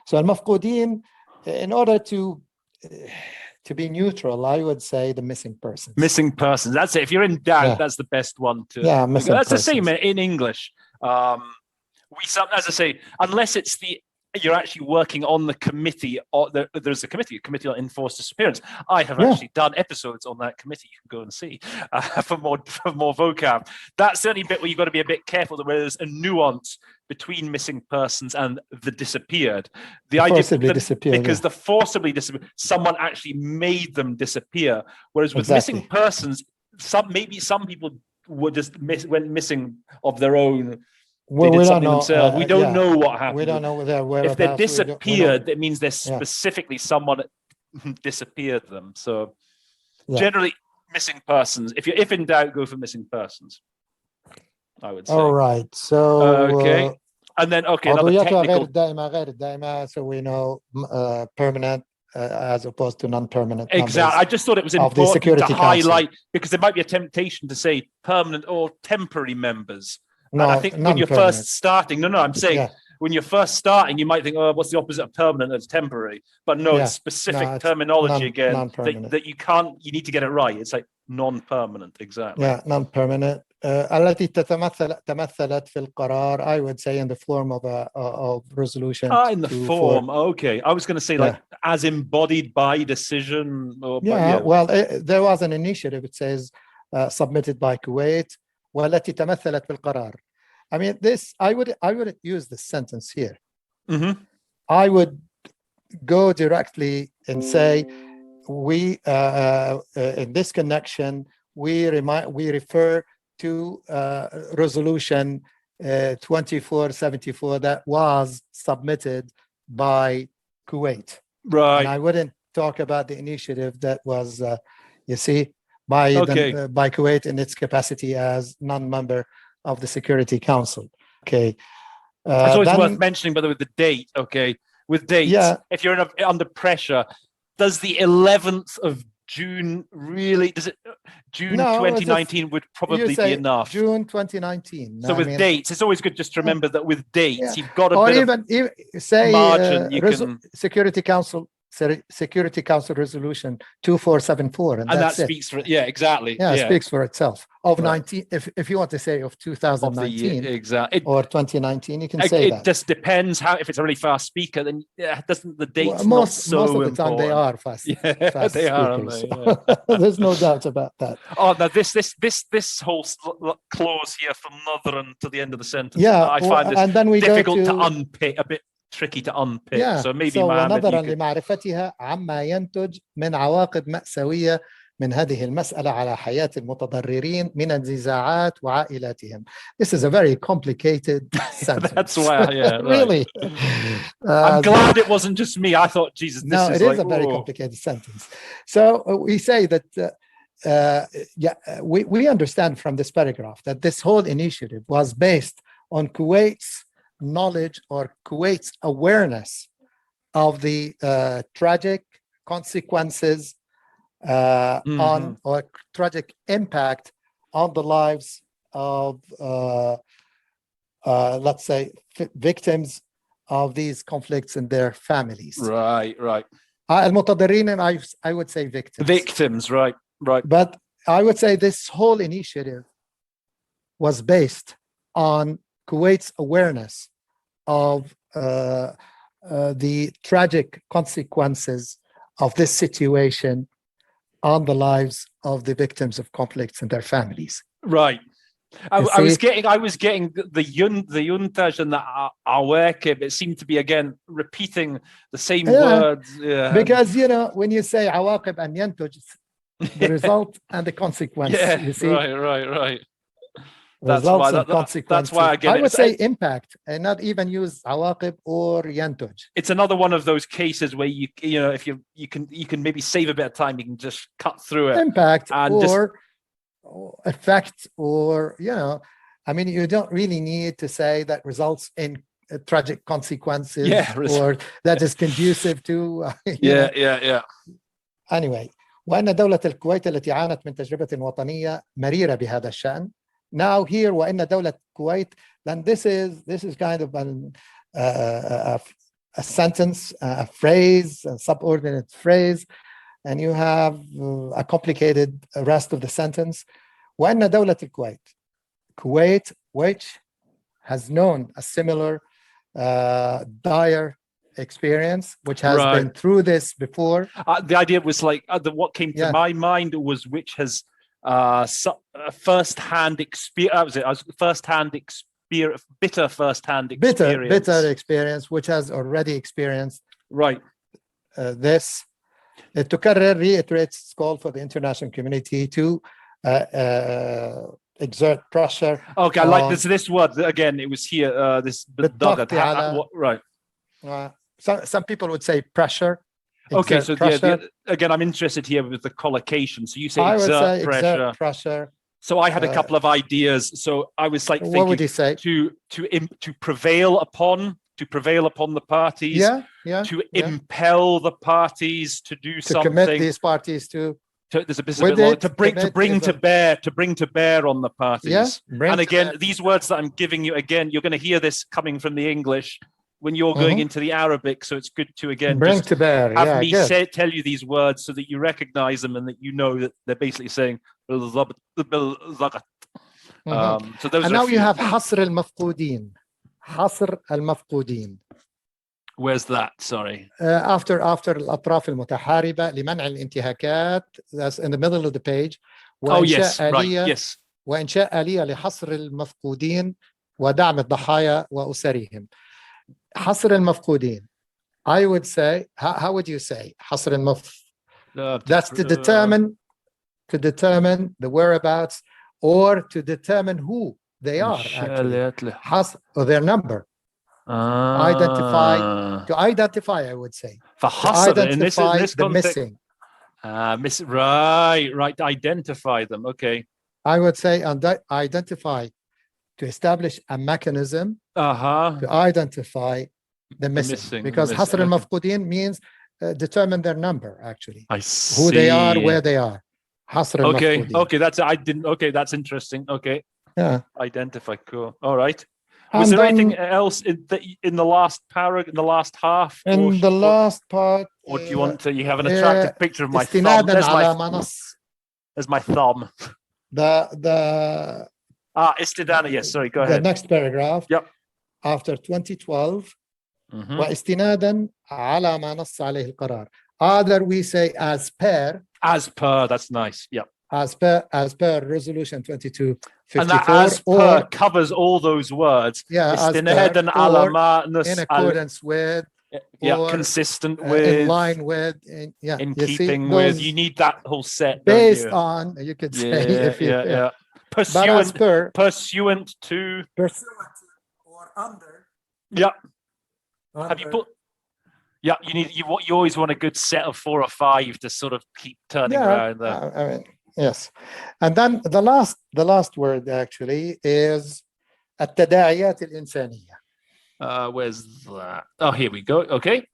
So al-mafqudin, in order to be neutral, I would say the missing persons. Missing persons. That's it. If you're in doubt, that's the best one to. Yeah, missing that's persons. The same in English. As I say, unless it's you're actually working on the committee, or there's a committee on enforced disappearance. I have actually done episodes on that committee. You can go and see for more vocab. That's the only bit where you've got to be a bit careful, where there's a nuance between missing persons and the disappeared. The idea because the forcibly disappeared, someone actually made them disappear. Whereas with missing persons, some people were just went missing of their own. Well, we don't know themselves. We don't know what happened. We don't know whereabouts. If they're disappeared, it means there's specifically someone disappeared them. So generally, missing persons. If in doubt, go for missing persons. I would say. All right. So okay, and then another technical. غير الدائمة, so we know permanent as opposed to non-permanent. Exactly. I just thought it was important to highlight because there might be a temptation to say permanent or temporary members. No, and I think when you're first starting, I'm saying when you're first starting, you might think, oh, what's the opposite of permanent? It's temporary. But no, it's specific terminology again that you need to get it right. It's like non-permanent, exactly. Yeah, non-permanent. التي تمثلت في القرار, I would say in the form of resolution. In the form, okay. I was going to say like as embodied by decision. Well, there was an initiative, it says, submitted by Kuwait. والتي تمثلت في القرار. I mean, this I wouldn't use this sentence here. Mm-hmm. I would go directly and say we in this connection we refer to resolution 2474 that was submitted by Kuwait. Right. And I wouldn't talk about the initiative that was by Kuwait in its capacity as non-member of the Security Council. Okay. It's always worth mentioning, by the way, the date. Okay, with dates, if you're under pressure, does the 11th of June really? Does it? June 2019 would probably be enough. June 2019. So with dates, it's always good just to remember that with dates, you've got a or bit even say margin. Security Council Security Council Resolution 2474, and And that that's it. speaks for it. Yeah, exactly. Yeah, it speaks for itself. Of Right. 19, if you want to say of Of the 2019 year, exactly. or 2019, you can say It that. just depends how. If it's a really fast speaker, then doesn't the date's Well, not so most of the time they important. are fast. Yeah, fast they are, speakers. aren't they? Yeah. There's no doubt about that. Oh, now this whole clause here from northern to the end of the sentence. Yeah, I find this and then we difficult go to unpick, a bit tricky to unpick. Yeah, So maybe so Mohammed, ونظرا you could... لمعرفتها عما ينتج من عواقب مأساوية من هذه المسألة على حياة المتضررين من النزاعات وعائلاتهم. This is a very complicated sentence. That's why, yeah, right. Really. I'm glad it wasn't just me. I thought, Jesus, this no, is it like, is a very complicated sentence. So we say that, we understand from this paragraph that this whole initiative was based on Kuwait's knowledge or Kuwait's awareness of the tragic consequences on or tragic impact on the lives of let's say victims of these conflicts and their families. Right. المتضررين, I would say victims. Victims, right. But I would say this whole initiative was based on Kuwait's awareness of the tragic consequences of this situation on the lives of the victims of conflicts and their families. Right. I was getting the yuntaj and the awakib. It seemed to be again repeating the same words. Yeah. Because when you say awakib and yantuj, the result and the consequence. Yeah. You see? Right. Results and consequences. That's why again I would say impact and not even use awaqib or yantuj. It's another one of those cases where if you can maybe save a bit of time, you can just cut through it. Impact and or effect, or I mean, you don't really need to say that results in tragic consequences, or that is conducive to yeah. Anyway, وأن دولة الكويت التي عانت من تجربة وطنية مريرة بهذا الشأن. Now here, وإن دولة Kuwait, then this is kind of a sentence, a phrase, a subordinate phrase, and you have a complicated rest of the sentence. وإن دولة الكويت, Kuwait, which has known a similar dire experience, which has been through this before. The idea was like what came to my mind was which has first-hand experience. Bitter first-hand experience. Bitter experience, which has already experienced this. تكرر reiterates its call for the international community to exert pressure. Okay, I like this word again. It was here. This right. Some people would say pressure. Okay, so again, I'm interested here with the collocation. So you say exert pressure. So I had a couple of ideas. So I was like thinking, what would you say? To prevail upon the parties. To impel the parties to do something. To commit these parties to bring to bear on the parties. And again, these words that I'm giving you, again, you're going to hear this coming from the English when you're going into the Arabic, so it's good to again bring to bear. Have me tell you these words so that you recognize them and that you know that they're basically saying. So those. And now you have حصر المفقودين. حصر المفقودين. Where's that? Sorry. After الأطراف المتحاربة لمنع الانتهاكات. That's in the middle of the page. Oh yes, right. Yes. وإنشاء آلية لحصر المفقودين ودعم الضحايا وأسرهم. حصر المفقودين. I would say, how would you say حصر that's to determine the whereabouts or to determine who they are actually. Or their number. Identify, I would say. For identify in this the missing. Right. Identify them. Okay. I would say identify, to establish a mechanism to identify the missing. Because حصر المفقودين means determine their number, actually. I see. Who they are, where they are. حصر المفقودين. Okay, that's interesting. Okay. Yeah. Identify, cool. All right. Was And there anything then else in the last paragraph, in the last half? in the last part, Or do you want to? You have an attractive picture of my thumb. استنادا على منص There's my thumb. the Istidana. Yes, sorry, go the ahead. next paragraph. Yep. After 2012 Mhm. واستنادا على ما نص عليه القرار. Either we say as per, That's nice. Yep. as per resolution 2254, And that as per covers all those words. Yeah, as per, Istinadan or ala ma in accordance with, yeah, or consistent with, in line with, in you see, with. You need that whole set, based don't you? on, you could say, if you, yeah. but as per, Pursuant to, or under. yeah. Have you put? Yeah, you always want a good set of 4 or 5 to sort of keep turning around there. I mean, yes. And then the last word actually is التداعيات الإنسانية. Where's that? Oh, here we go. Okay.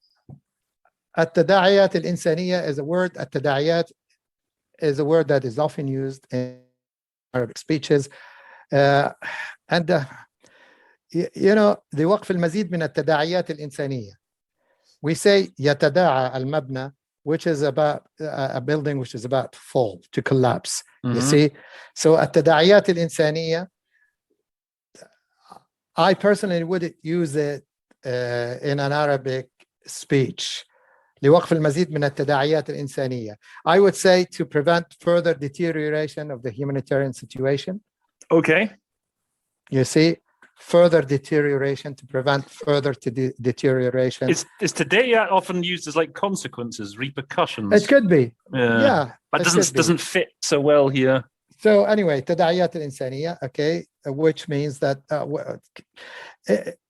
التداعيات الإنسانية is a word. التداعيات is a word that is often used in Arabic speeches. لوقف المزيد من التداعيات الإنسانية. We say يتداعى المبنى, which is about a building which is about to fall, to collapse. You see? So التداعيات الإنسانية, I personally wouldn't use it in an Arabic speech. لوقف المزيد من التداعيات الإنسانية. I would say to prevent further deterioration of the humanitarian situation. Okay. You see? Further deterioration, to prevent further deterioration. Is Tadayat often used as like consequences, repercussions? It could be. Yeah. But doesn't fit so well here. So anyway, تداعيات الإنسانية, okay, which means that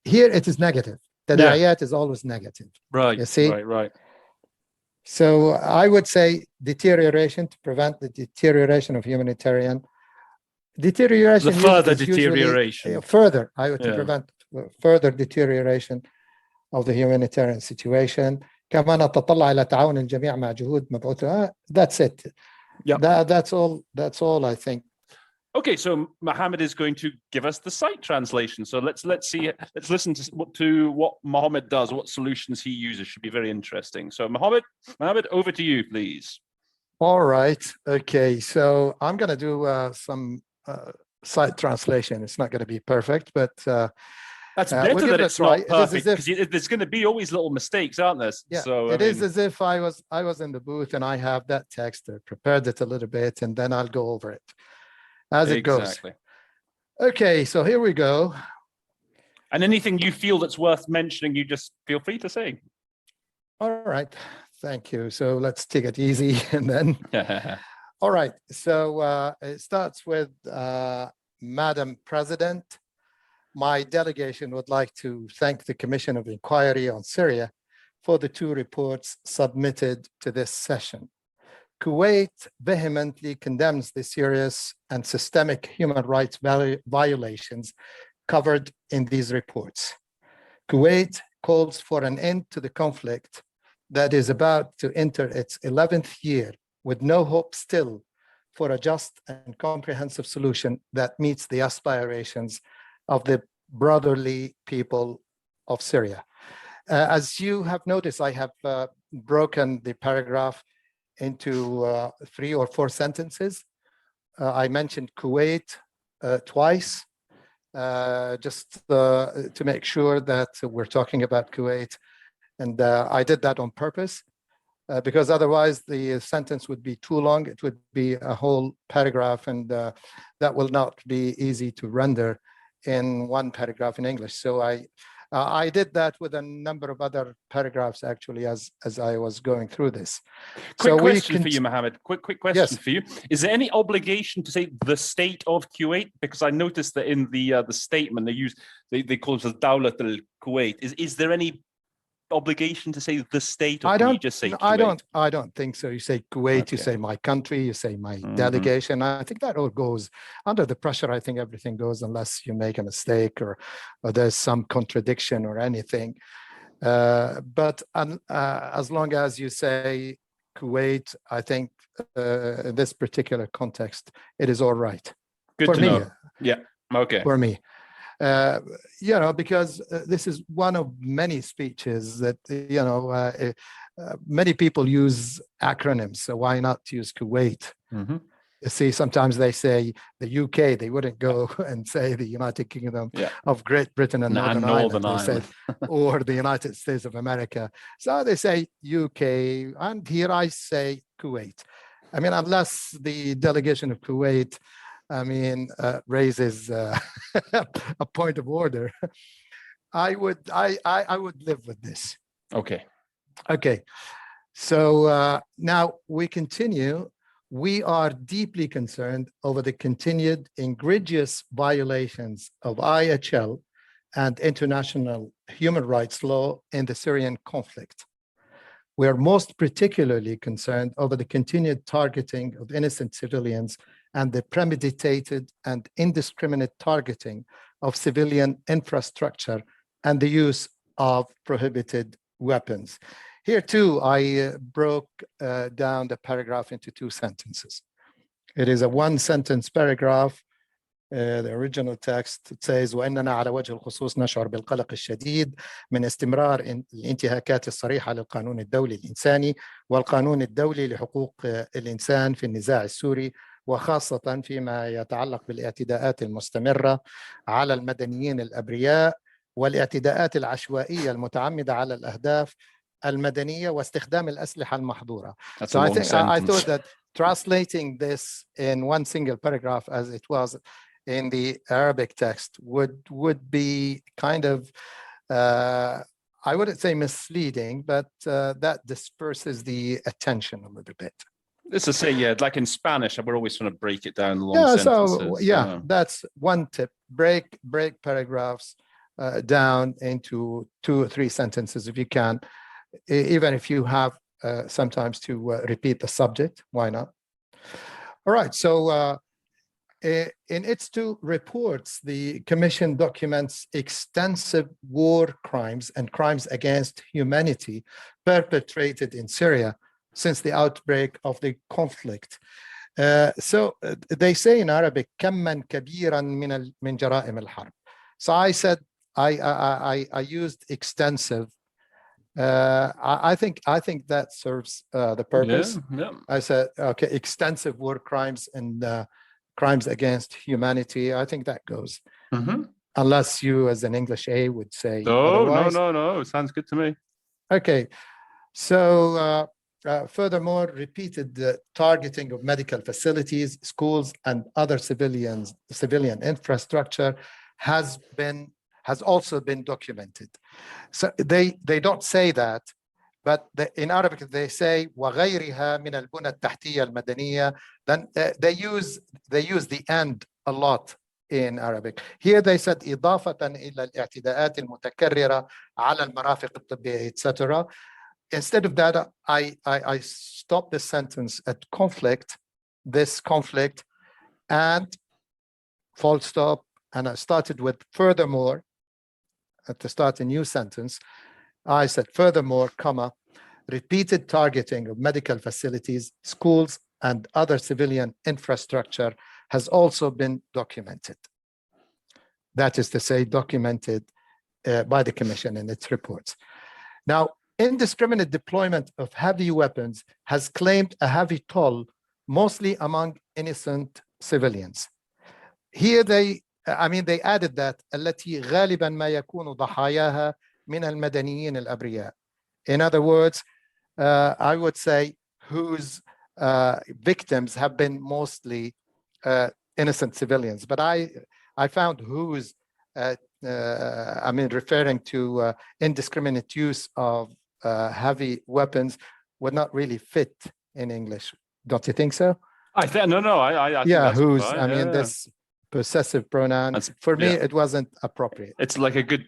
here it is negative. تداعيات is always negative. Right. You see? Right. So I would say deterioration, to prevent the deterioration of humanitarian. Deterioration. The further deterioration. Further, I would to prevent further deterioration of the humanitarian situation. كما نتطلع إلى تعاون الجميع مع جهود مبعوثة. That's it. Yeah. That's all I think. Okay, so Mohammed is going to give us the site translation. So let's listen to what Mohammed does, what solutions he uses. Should be very interesting. So Mohammed, over to you, please. All right. Okay. So I'm going to do some site translation. It's not going to be perfect, but that's better that it's not perfect, because there's going to be always little mistakes, aren't there? Yeah, so it is as if I was in the booth and I have that text. I prepared it a little bit, and then I'll go over it as it goes. Okay, so here we go. And anything you feel that's worth mentioning, you just feel free to say. All right, thank you. So let's take it easy, and then. All right, so it starts with Madam President. My delegation would like to thank the Commission of Inquiry on Syria for the 2 reports submitted to this session. Kuwait vehemently condemns the serious and systemic human rights violations covered in these reports. Kuwait calls for an end to the conflict that is about to enter its 11th year, with no hope still for a just and comprehensive solution that meets the aspirations of the brotherly people of Syria. As you have noticed, I have broken the paragraph into 3 or 4 sentences. I mentioned Kuwait twice, just to make sure that we're talking about Kuwait. And I did that on purpose, because otherwise the sentence would be too long. It would be a whole paragraph, and that will not be easy to render in 1 paragraph in English. So I did that with a number of other paragraphs, actually, as I was going through this. Quick question for you, Mohammed. Quick question for you. Is there any obligation to say the state of Kuwait? Because I noticed that in the statement they call it Dawlat al-Kuwait. Is there any obligation to say the state, or can you just say Kuwait? I don't think so. You say Kuwait, okay. You say my country, you say my delegation. I think that all goes under the pressure. I think everything goes, unless you make a mistake or there's some contradiction or anything. But as long as you say Kuwait, I think in this particular context, it is all right. Good to know. Yeah. Okay. For me. Because this is one of many speeches that, many people use acronyms. So why not use Kuwait? Mm-hmm. You see, sometimes they say the UK, they wouldn't go and say the United Kingdom of Great Britain and Northern Ireland. They said, or the United States of America. So they say UK, and here I say Kuwait. I mean, unless the delegation of Kuwait, raises a point of order, I would live with this. Okay. So now we continue. We are deeply concerned over the continued egregious violations of IHL and international human rights law in the Syrian conflict. We are most particularly concerned over the continued targeting of innocent civilians and the premeditated and indiscriminate targeting of civilian infrastructure and the use of prohibited weapons. Here too, I broke down the paragraph into 2 sentences. It is a 1-sentence paragraph. The original text, it says وإننا على وجه الخصوص نشعر بالقلق الشديد من استمرار الانتهاكات الصريحة للقانون الدولي الإنساني والقانون الدولي لحقوق الإنسان في النزاع السوري، وخاصة فيما يتعلق بالاعتداءات المستمرة على المدنيين الأبرياء والاعتداءات العشوائية المتعمدة على الأهداف المدنية واستخدام الأسلحة المحظورة. So I thought that translating this in one single paragraph as it was in the Arabic text would be kind of, I wouldn't say misleading, but that disperses the attention a little bit. This is like in Spanish, we're always trying to break it down long sentences. So that's one tip. Break paragraphs down into 2 or 3 sentences if you can, even if you have sometimes to repeat the subject, why not? All right, so in its 2 reports, the Commission documents extensive war crimes and crimes against humanity perpetrated in Syria since the outbreak of the conflict. So they say in Arabic, كمًا كبيرًا من جرائم الحرب. So I said, I used extensive. I think that serves the purpose. I said, okay, extensive war crimes and crimes against humanity. I think that goes. Unless you, as an English A, would say otherwise. No. Sounds good to me. Okay. So furthermore, repeated targeting of medical facilities, schools, and other civilian infrastructure has also been documented. So they don't say that, but in Arabic they say وغيرها من البنى التحتية المدنية. Then they use the and a lot in Arabic. Here they said إضافة إلى الاعتداءات المتكررة على المرافق الطبية, etc. Instead of that, I stopped the sentence at this conflict, and full stop, and I started with furthermore. To start a new sentence, I said furthermore, comma, repeated targeting of medical facilities, schools, and other civilian infrastructure has also been documented. That is to say, documented by the Commission in its reports. Now, indiscriminate deployment of heavy weapons has claimed a heavy toll, mostly among innocent civilians. Here they added that التي غالبا ما يكون ضحاياها من المدنيين الأبرياء. In other words, I would say whose victims have been mostly innocent civilians. But I found whose, referring to indiscriminate use of heavy weapons would not really fit in English. Don't you think so? I think that's whose. Fine. This possessive pronoun. For me, it wasn't appropriate. It's like a good,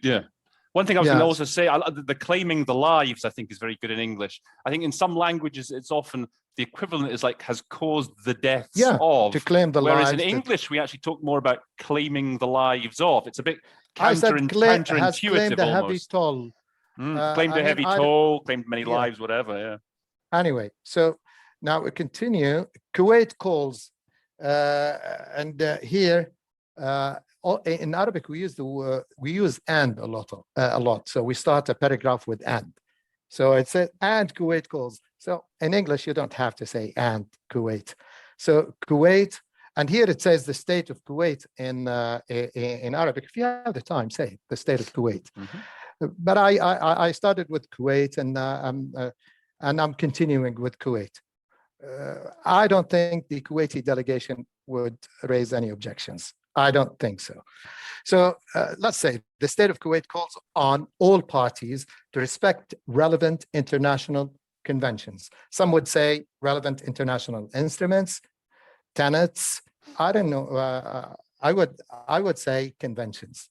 One thing I was going to also say, the claiming the lives, I think, is very good in English. I think in some languages, it's often the equivalent is like has caused the deaths of. To claim the whereas lives. In English, we actually talk more about claiming the lives of. It's a bit counterintuitive has claimed a heavy almost. toll. Claimed a heavy toll, claimed many lives, whatever, Anyway, so now we continue. Kuwait calls, and here in Arabic we use and a lot. So we start a paragraph with and. So it says and Kuwait calls. So in English you don't have to say and Kuwait. So Kuwait, and here it says the state of Kuwait in Arabic. If you have the time, say the state of Kuwait. But I started with Kuwait, and I'm continuing with Kuwait. I don't think the Kuwaiti delegation would raise any objections. I don't think so. So let's say the state of Kuwait calls on all parties to respect relevant international conventions. Some would say relevant international instruments, tenets. I don't know. I would say conventions.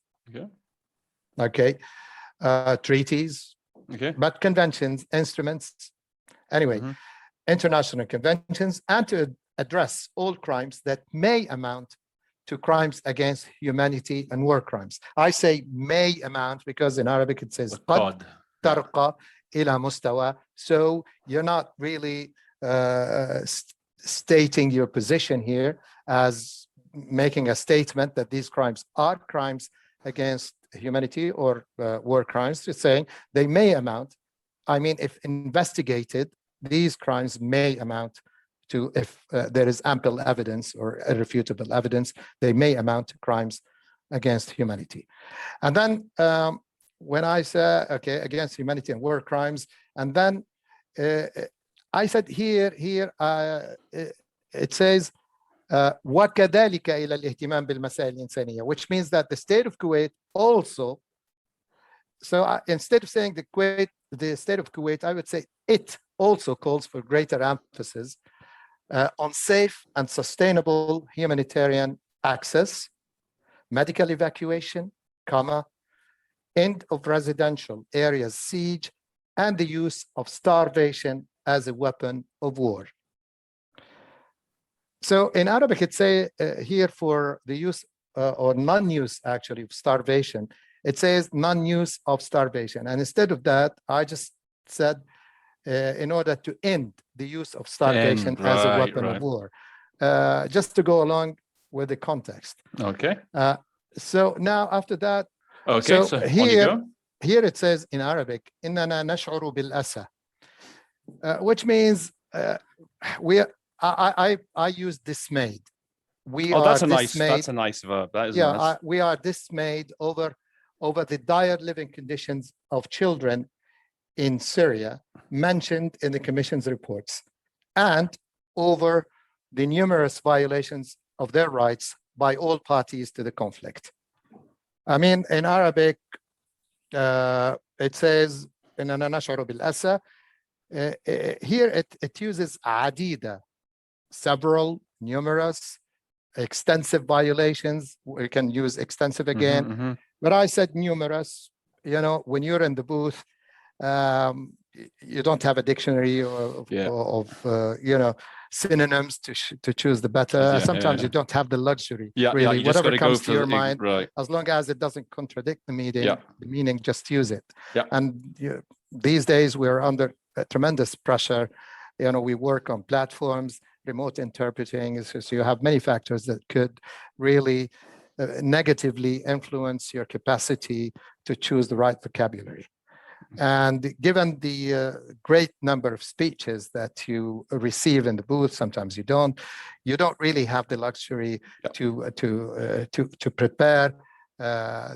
Okay. Treaties. Okay. But conventions, instruments. Anyway, international conventions, and to address all crimes that may amount to crimes against humanity and war crimes. I say may amount because in Arabic it says قد ترقى إلى مستوى. So you're not really stating your position here as making a statement that these crimes are crimes against humanity or war crimes. Just saying they may amount. I mean, if investigated, these crimes may amount to, if there is ample evidence or irrefutable evidence, they may amount to crimes against humanity. And then when I say, okay, against humanity and war crimes, and then I said here it says وكذلك إلى الاهتمام بالمسائل الإنسانية, which means that the state of Kuwait also, so instead of saying the state of Kuwait, I would say it also calls for greater emphasis on safe and sustainable humanitarian access, medical evacuation, end of residential areas siege, and the use of starvation as a weapon of war. So in Arabic, it says here for the use or non-use actually of starvation, it says non-use of starvation. And instead of that, I just said in order to end the use of starvation as a weapon of war, just to go along with the context. Okay. So now after that, okay, so here it says in Arabic, إننا نشعر بالأسى, which means I use dismayed. That's a nice verb. That is nice. We are dismayed over the dire living conditions of children in Syria mentioned in the Commission's reports, and over the numerous violations of their rights by all parties to the conflict. I mean, in Arabic, it says, إننا نشعر بالأسى. Here it uses عديدة, several, numerous, extensive violations. We can use extensive again, but I said numerous. You know, when you're in the booth, you don't have a dictionary of you know, synonyms to choose the better. Sometimes you don't have the luxury. Really, whatever comes to your mind, as long as it doesn't contradict the meaning, just use it. And these days we're under tremendous pressure. You know, we work on platforms, remote interpreting, so you have many factors that could really negatively influence your capacity to choose the right vocabulary. And given the great number of speeches that you receive in the booth, sometimes you don't really have the luxury to prepare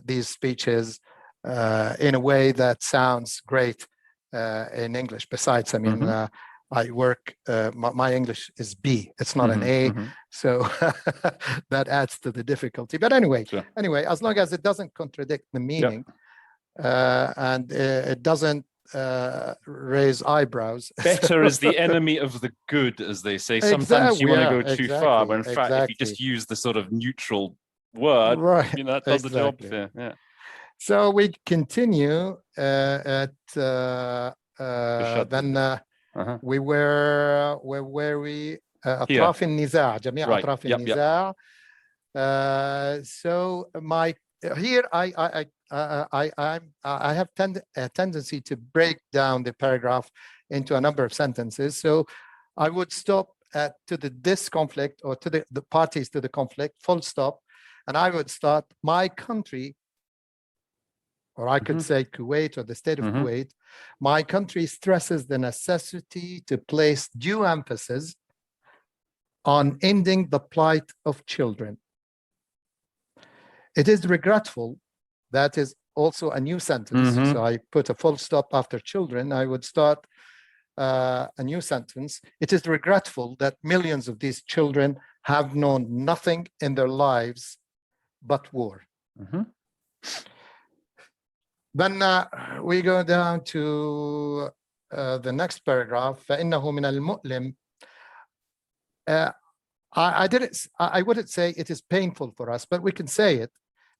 these speeches in a way that sounds great in English. Besides, I mean, I work, my English is B, it's not an A, so that adds to the difficulty. But anyway, as long as it doesn't contradict the meaning, and it doesn't raise eyebrows. Better is the enemy of the good, as they say. Sometimes you want to go too far, but in fact, if you just use the sort of neutral word, you know, that does the job there. Yeah. So we continue at then we were where were we? أطراف النزاع, جميع أطراف النزاع. So here I have a tendency to break down the paragraph into a number of sentences. So I would stop to this conflict, or to the parties to the conflict, full stop, and I would start my country, or I could say Kuwait or the state of Kuwait, my country stresses the necessity to place due emphasis on ending the plight of children. It is regretful, that is also a new sentence. So I put a full stop after children. I would start a new sentence. It is regretful that millions of these children have known nothing in their lives but war. Then we go down to the next paragraph. فإنه من المؤلم. I wouldn't say it is painful for us, but we can say it.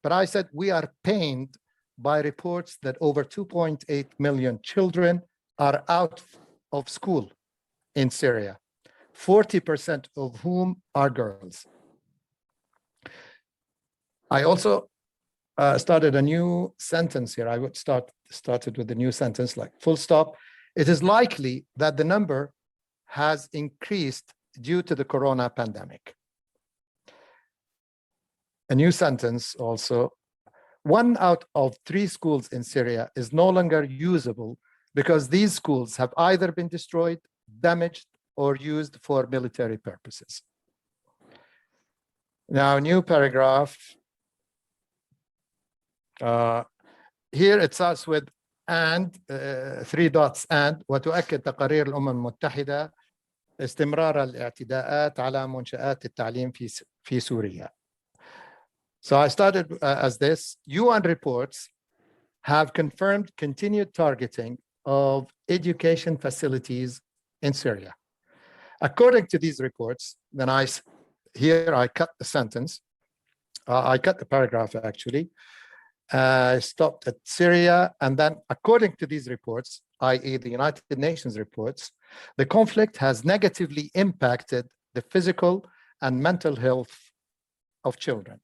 But I said we are pained by reports that over 2.8 million children are out of school in Syria, 40% of whom are girls. I also started a new sentence here. I would started with the new sentence, like full stop. It is likely that the number has increased due to the corona pandemic. A new sentence also. 1 out of 3 schools in Syria is no longer usable because these schools have either been destroyed, damaged, or used for military purposes. Now, new paragraph. Here it starts with and 3 dots and وتؤكد تقارير الأمم المتحدة استمرار الاعتداءات على منشآت التعليم في سوريا. So I started as this. UN reports have confirmed continued targeting of education facilities in Syria. According to these reports, then I cut the sentence. I cut the paragraph actually. I stopped at Syria, and then according to these reports, i.e. the United Nations reports, the conflict has negatively impacted the physical and mental health of children.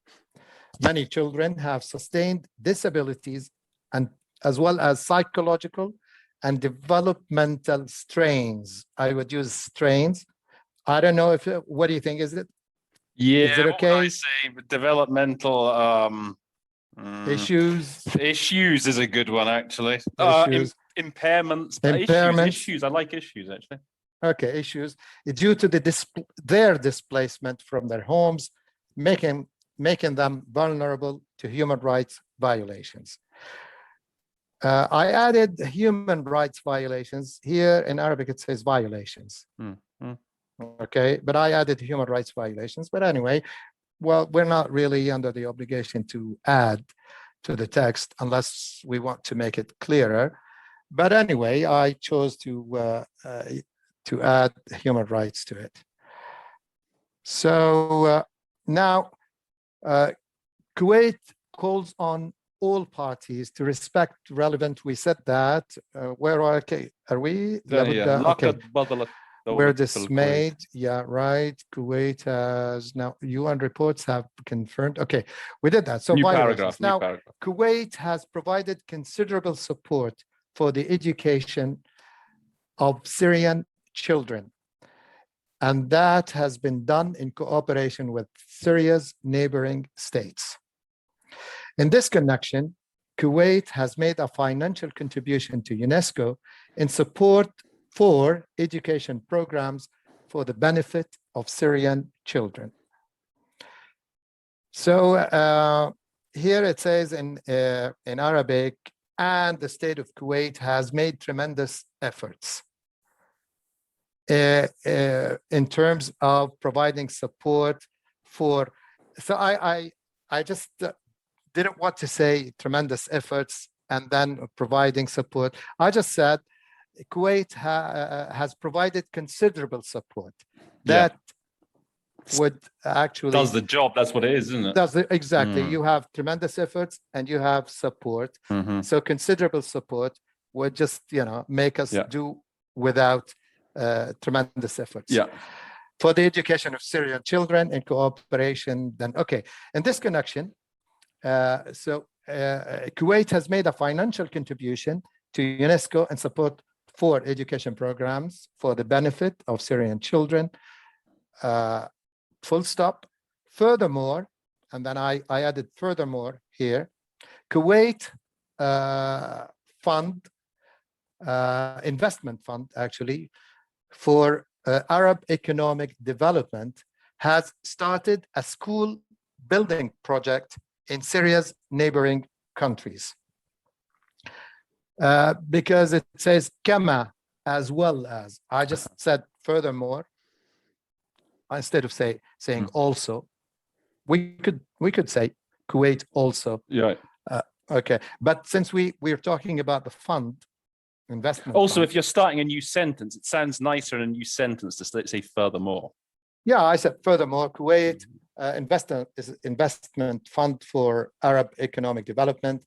Many children have sustained disabilities and as well as psychological and developmental strains. I would use strains. I don't know if, what do you think? Is it? Yeah, is it okay? What would I say? Developmental issues. Issues is a good one, actually. Issues. Impairments. Issues. I like issues, actually. Okay, issues. Due to their displacement from their homes, making them vulnerable to human rights violations. I added human rights violations. Here in Arabic, it says violations. Okay, but I added human rights violations. But anyway, well, we're not really under the obligation to add to the text unless we want to make it clearer. But anyway, I chose to add human rights to it. So now, Kuwait calls on all parties to respect relevant. We said that. Where are we? Okay. We're dismayed. Yeah, right. Kuwait has now UN reports have confirmed. Okay, we did that. So new paragraph. Now, Kuwait has provided considerable support for the education of Syrian children. And that has been done in cooperation with Syria's neighboring states. In this connection, Kuwait has made a financial contribution to UNESCO in support for education programs for the benefit of Syrian children. So here it says in Arabic, and the state of Kuwait has made tremendous efforts in terms of providing support for, so I just didn't want to say tremendous efforts and then providing support. I just said Kuwait has provided considerable support that would actually does the job. That's what it is, isn't it? Does it, exactly. You have tremendous efforts and you have support. So considerable support would just, make us do without tremendous efforts. For the education of Syrian children in cooperation, then okay. In this connection, Kuwait has made a financial contribution to UNESCO and support for education programs for the benefit of Syrian children. Full stop. Furthermore, and then I added furthermore here, Kuwait fund, investment fund actually, for Arab economic development has started a school building project in Syria's neighboring countries. Because it says kama as well as, I just said furthermore, instead of saying also. We could say Kuwait also. Yeah. Okay, but since we're talking about the fund, investment Also, fund, if you're starting a new sentence, it sounds nicer in a new sentence to say furthermore. yeah, I said furthermore, Kuwait investment fund for Arab economic development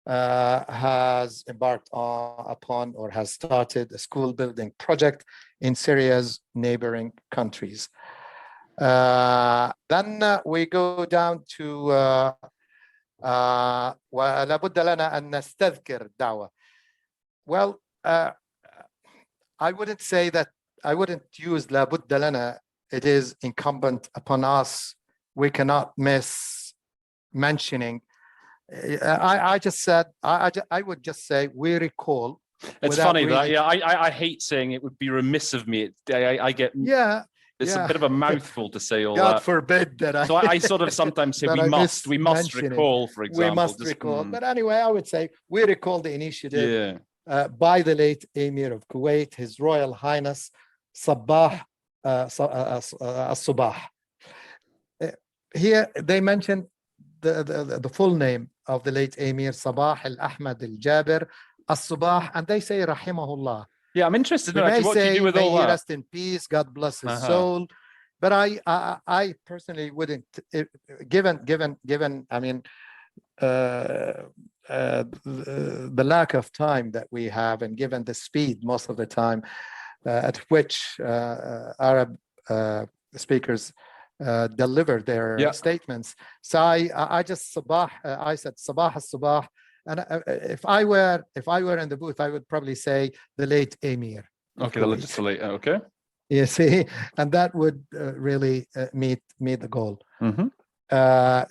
has embarked upon or has started a school building project in Syria's neighboring countries. Then we go down to ولا بد لنا أن نستذكر الدعوة. Well, I wouldn't say that, I wouldn't use لا بد لنا. It is incumbent upon us. We cannot miss mentioning. I just said, I would just say we recall. It's funny that, yeah, I hate saying it would be remiss of me. I get, yeah, it's a bit of a mouthful to say all God that. forbid that I. So I sort of sometimes say we must recall, for example. We must recall. But anyway, I would say we recall the initiative by the late Emir of Kuwait, His Royal Highness Sabah As-Sabah. Here they mention the full name of the late Emir, Sabah al-Ahmad al-Jabir As-Sabah, and they say Rahimahullah. Yeah, I'm interested in what do you do with all that? Rest in peace, God bless his soul. But I personally wouldn't, given I mean, the lack of time that we have, and given the speed most of the time at which Arab speakers deliver their statements. So I just Sabah, I said Sabah As-Sabah. And if I were in the booth, I would probably say the late Emir. Okay, the late, okay. You see, and that would really meet the goal.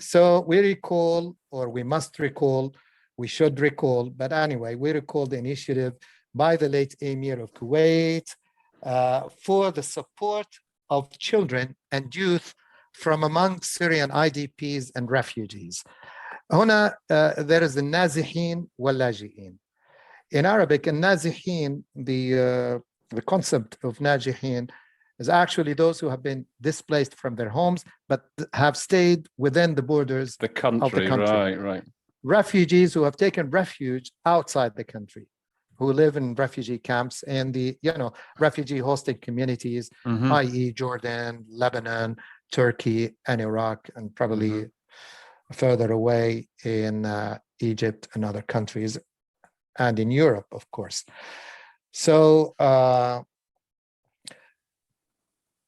So we recall, or we must recall, we should recall, but anyway, we recall the initiative by the late Emir of Kuwait for the support of children and youth from among Syrian IDPs and refugees. هنا there is the nazihin واللاجئين. In Arabic, and nazihin, the concept of nazihin is actually those who have been displaced from their homes but have stayed within the borders of the country. Right. Refugees who have taken refuge outside the country, who live in refugee camps and the refugee hosting communities, i.e. Jordan, Lebanon, Turkey, and Iraq, and probably further away in Egypt and other countries, and in Europe, of course. So, so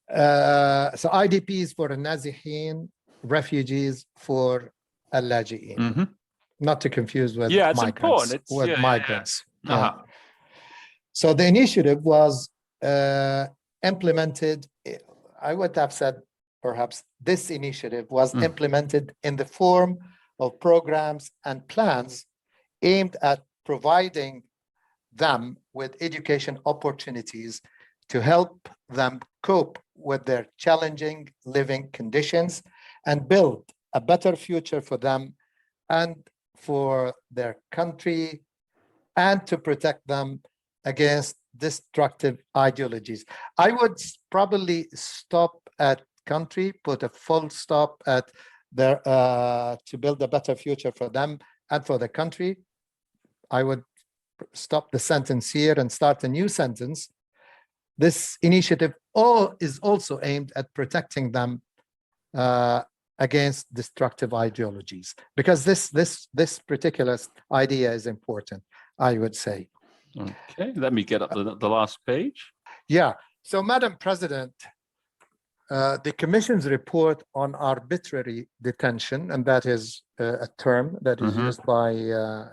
IDPs for nazihin, refugees for al-laji'in. Not to confuse with it's migrants. Important. It's, migrants. So the initiative was implemented. I would have said perhaps this initiative was implemented in the form of programs and plans aimed at providing them with education opportunities to help them cope with their challenging living conditions and build a better future for them and for their country, and to protect them against destructive ideologies. I would probably stop at country, put a full stop at their to build a better future for them and for the country. I would stop the sentence here and start a new sentence. This initiative is also aimed at protecting them against destructive ideologies, because this particular idea is important, I would say. Okay, let me get up the last page. Yeah. So, Madam President, the Commission's report on arbitrary detention, and that is a term that is used by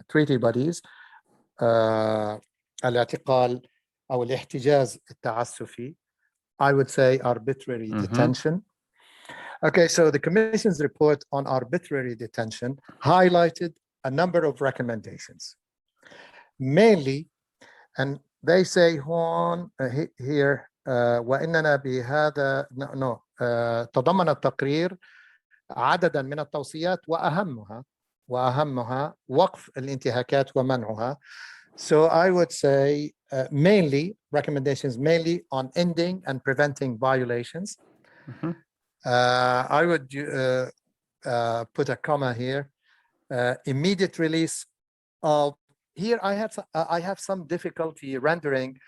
treaty bodies, الاعتقال أو الاحتجاز التعسفي, I would say arbitrary detention. Okay, so the Commission's report on arbitrary detention highlighted a number of recommendations, mainly, and they say here وإننا بهذا تضمن التقرير عددا من التوصيات وأهمها وقف الانتهاكات ومنعها. So I would say mainly recommendations mainly on ending and preventing violations. I would put a comma here. Immediate release of. Here I have some difficulty rendering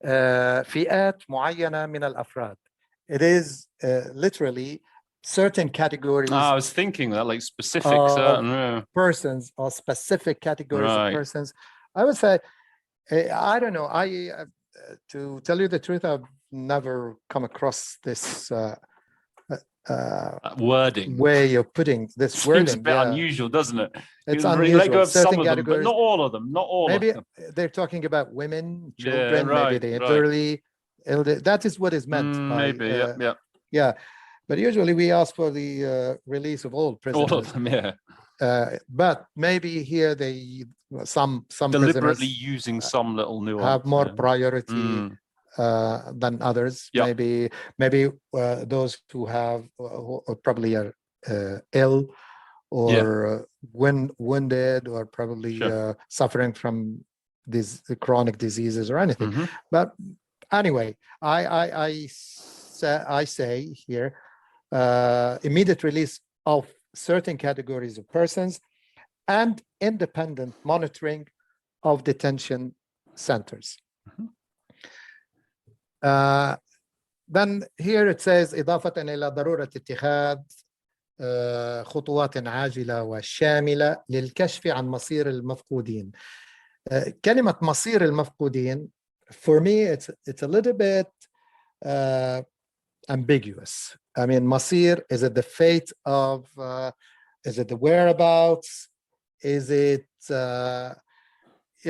فئات معينة من الأفراد. It is literally certain categories. I was thinking that, like specific certain persons or specific categories of persons. I would say, I don't know. To tell you the truth, I've never come across this wording way of putting this Seems wording. a bit unusual, doesn't it? It's unusual. Let go of certain some of them, but not all of them. Not all maybe of them. They're talking about women, children, right, maybe the elderly. That is what is meant by maybe, yeah. But usually we ask for the release of all prisoners. All of them, yeah. But maybe here some Deliberately prisoners using some little nuance. have more priority than others. Maybe those who have who probably are ill or wounded or probably suffering from these chronic diseases or anything. But anyway, I say here immediate release of certain categories of persons and independent monitoring of detention centers. Then here it says إضافة إلى ضرورة اتخاذ خطوات عاجلة وشاملة للكشف عن مصير المفقودين. كلمة مصير المفقودين, for me, it's a little bit ambiguous. I mean, Masir, is it the fate of, is it the whereabouts? Is it,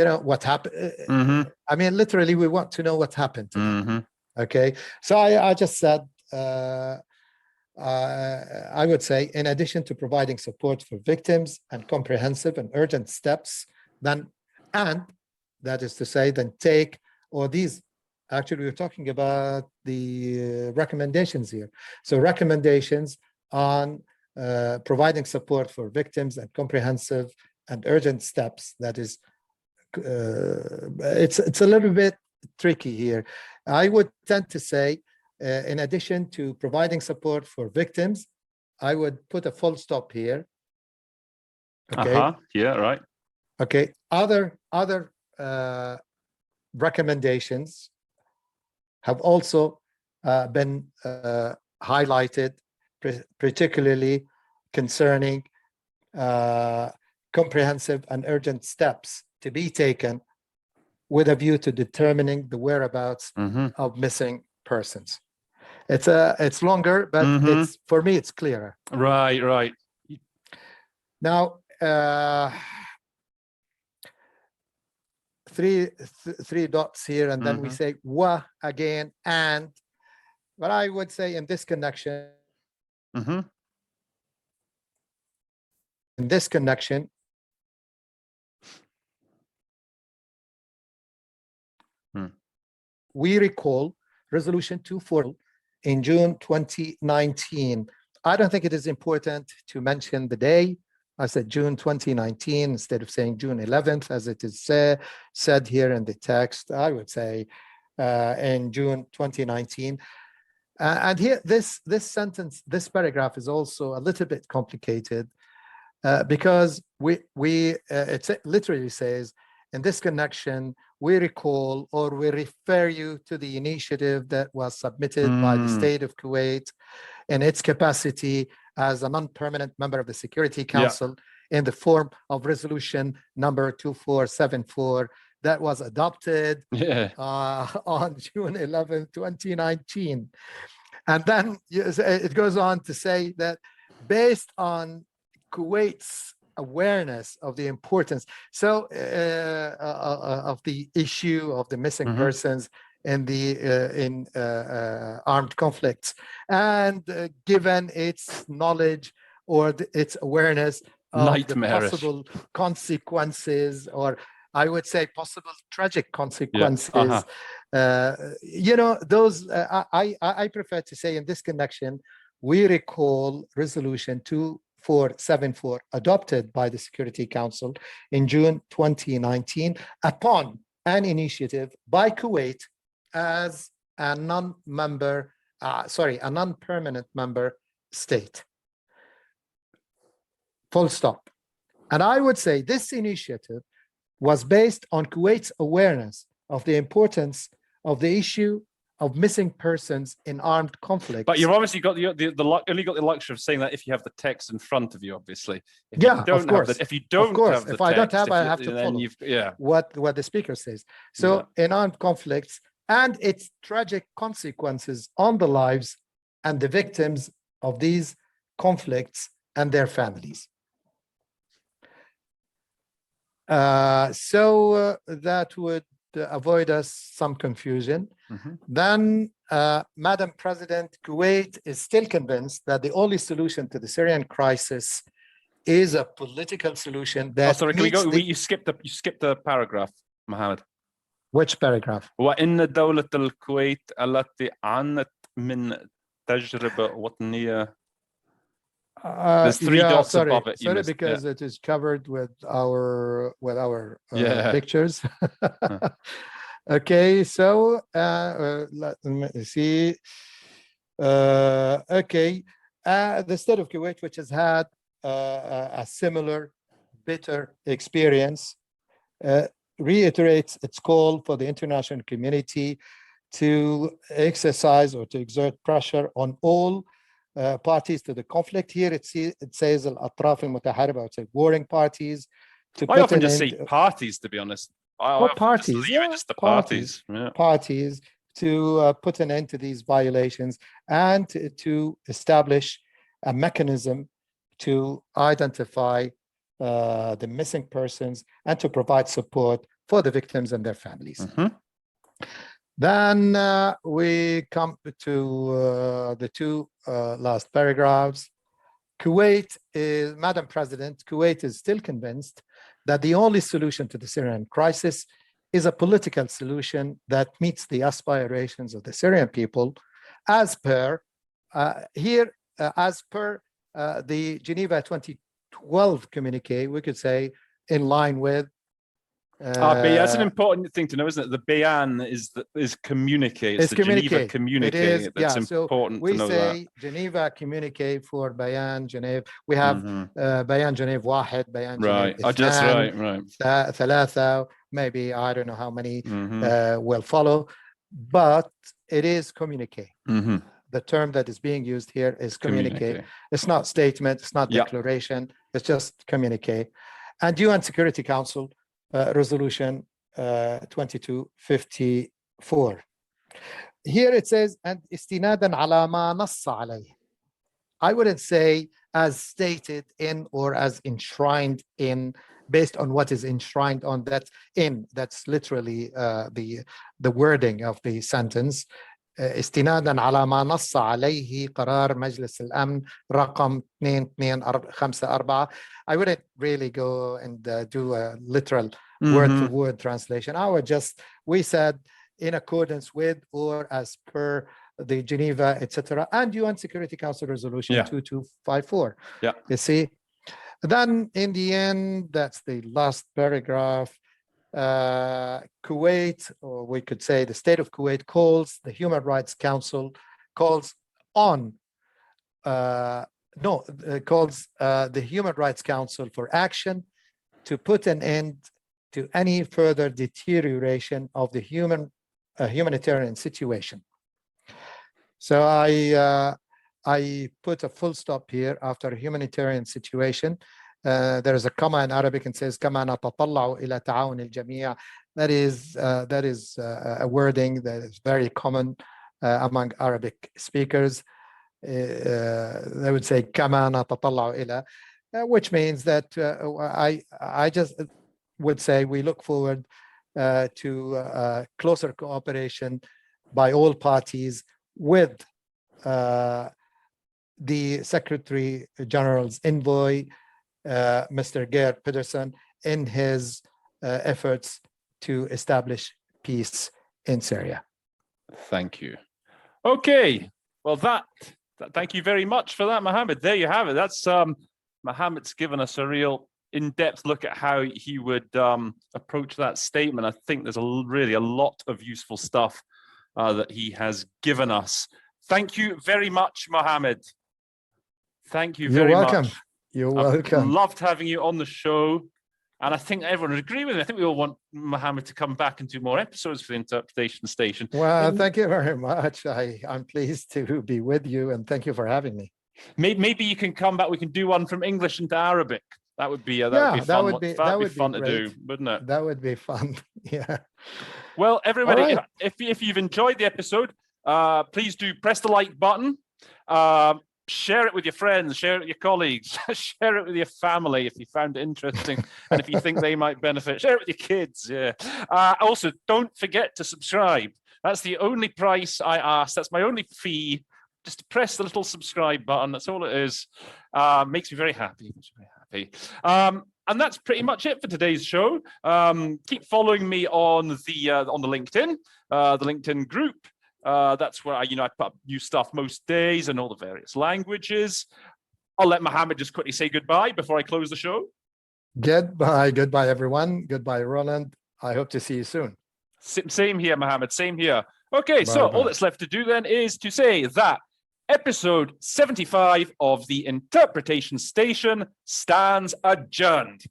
what happened? I mean, literally, we want to know what happened to them. Okay, so I just said, I would say, in addition to providing support for victims and comprehensive and urgent steps, then take, or these, actually, we're talking about the recommendations here. So recommendations on providing support for victims and comprehensive and urgent steps. That is, it's a little bit tricky here. I would tend to say, in addition to providing support for victims, I would put a full stop here. Okay. Yeah, right. Okay. Other recommendations have also been highlighted, particularly concerning comprehensive and urgent steps to be taken with a view to determining the whereabouts of missing persons. It's longer, but it's, for me, it's clearer. Right. Now, three dots here, and then we say wa again, and what I would say in this connection, we recall Resolution 240 in June 2019. I don't think it is important to mention the day. I said June 2019 instead of saying June 11th, as it is said here in the text. I would say in June 2019. And here, this sentence, this paragraph is also a little bit complicated because it literally says, in this connection, we recall or we refer you to the initiative that was submitted by the state of Kuwait in its capacity as a non-permanent member of the Security Council in the form of resolution number 2474 that was adopted on June 11, 2019. And then it goes on to say that based on Kuwait's awareness of the importance of the issue of the missing persons in the armed conflicts, and given its knowledge or its awareness of the Nightmarish. possible consequences, or I would say possible tragic consequences. Those I prefer to say in this connection, we recall Resolution 2474 adopted by the Security Council in June 2019 upon an initiative by Kuwait as a non-permanent member state. Full stop. And I would say this initiative was based on Kuwait's awareness of the importance of the issue of missing persons in armed conflicts. But you've obviously got only got the luxury of saying that if you have the text in front of you, obviously. If yeah, you don't of course. Have the, if you don't have the if text, I don't have, I have to follow what the speaker says. So in armed conflicts and its tragic consequences on the lives and the victims of these conflicts and their families. So that would avoid us some confusion. Then, Madam President, Kuwait is still convinced that the only solution to the Syrian crisis is a political solution that sorry, can we go? You skipped the paragraph, Mohammed. Which paragraph? وإن دولة الكويت التي عانت من تجربة وطنية. There's three dots above it. Sorry, because it is covered with our pictures. Okay, so let me see. Okay, the state of Kuwait, which has had a similar bitter experience, reiterates its call for the international community to exercise or to exert pressure on all parties to the conflict. Here it says al-atraf al-mutaharaba, it's warring parties. I often just say parties, to be honest. Parties, just the parties. Parties to put an end to these violations and to establish a mechanism to identify the missing persons and to provide support for the victims and their families. Then we come to the two last paragraphs. Madam President, Kuwait is still convinced that the only solution to the Syrian crisis is a political solution that meets the aspirations of the Syrian people as per the Geneva 2012 communique, we could say, in line with that's an important thing to know, isn't it? The Bayan is communique. It's the Geneva communique. That's important to know. We say Geneva communique for Bayan Geneva. We have Bayan Geneva Wahed, Bayan Geneva right. Thalatha, maybe I don't know how many will follow, but it is communique. The term that is being used here is communique. It's not statement, it's not declaration, it's just communique. And UN Security Council Resolution 2254. Here it says, and istinadan ala ma nassa alayh. I wouldn't say as stated in or as enshrined in, based on what is enshrined on that's literally the wording of the sentence. استنادا على ما نص عليه قرار مجلس الأمن رقم 2254. I wouldn't really go and do a literal word-to-word translation. We said in accordance with or as per the Geneva, etc., and UN Security Council Resolution 2254. You see? Then in the end, that's the last paragraph. Kuwait, or we could say the state of Kuwait, calls the Human Rights Council, calls the Human Rights Council for action to put an end to any further deterioration of the humanitarian situation. So I put a full stop here after humanitarian situation. There is a comma in Arabic and says كما نتطلع إلى تعاون الجميع. That is a wording that is very common among Arabic speakers. They would say كما نتطلع إلى, which means that I just would say we look forward to closer cooperation by all parties with the Secretary General's envoy, Mr. Geert Pedersen, in his efforts to establish peace in Syria. Thank you. Okay, well, thank you very much for that, Mohammed. There you have it. That's Mohammed's given us a real in-depth look at how he would approach that statement. I think there's really a lot of useful stuff that he has given us. Thank you very much, Mohammed. Thank you very much. You're welcome. I've loved having you on the show. And I think everyone would agree with me. I think we all want Mohammed to come back and do more episodes for the Interpretation Station. Well, thank you very much. I'm pleased to be with you, and thank you for having me. Maybe you can come back. We can do one from English into Arabic. That would be fun. That would be fun to do, wouldn't it? That would be fun. Yeah. Well, everybody, right. if you've enjoyed the episode, please do press the like button. Share it with your friends, share it with your colleagues, share it with your family if you found it interesting and if you think they might benefit. Share it with your kids. Yeah. Also, don't forget to subscribe. That's the only price I ask. That's my only fee. Just to press the little subscribe button. That's all it is. Makes me very happy. And that's pretty much it for today's show. Keep following me on the LinkedIn, the LinkedIn group. That's where I put up new stuff most days and all the various languages. I'll let Mohammed just quickly say goodbye before I close the show. Goodbye, everyone. Goodbye, Roland. I hope to see you soon. Same here, Mohammed. Same here. Okay, so all that's left to do then is to say that episode 75 of the Interpretation Station stands adjourned.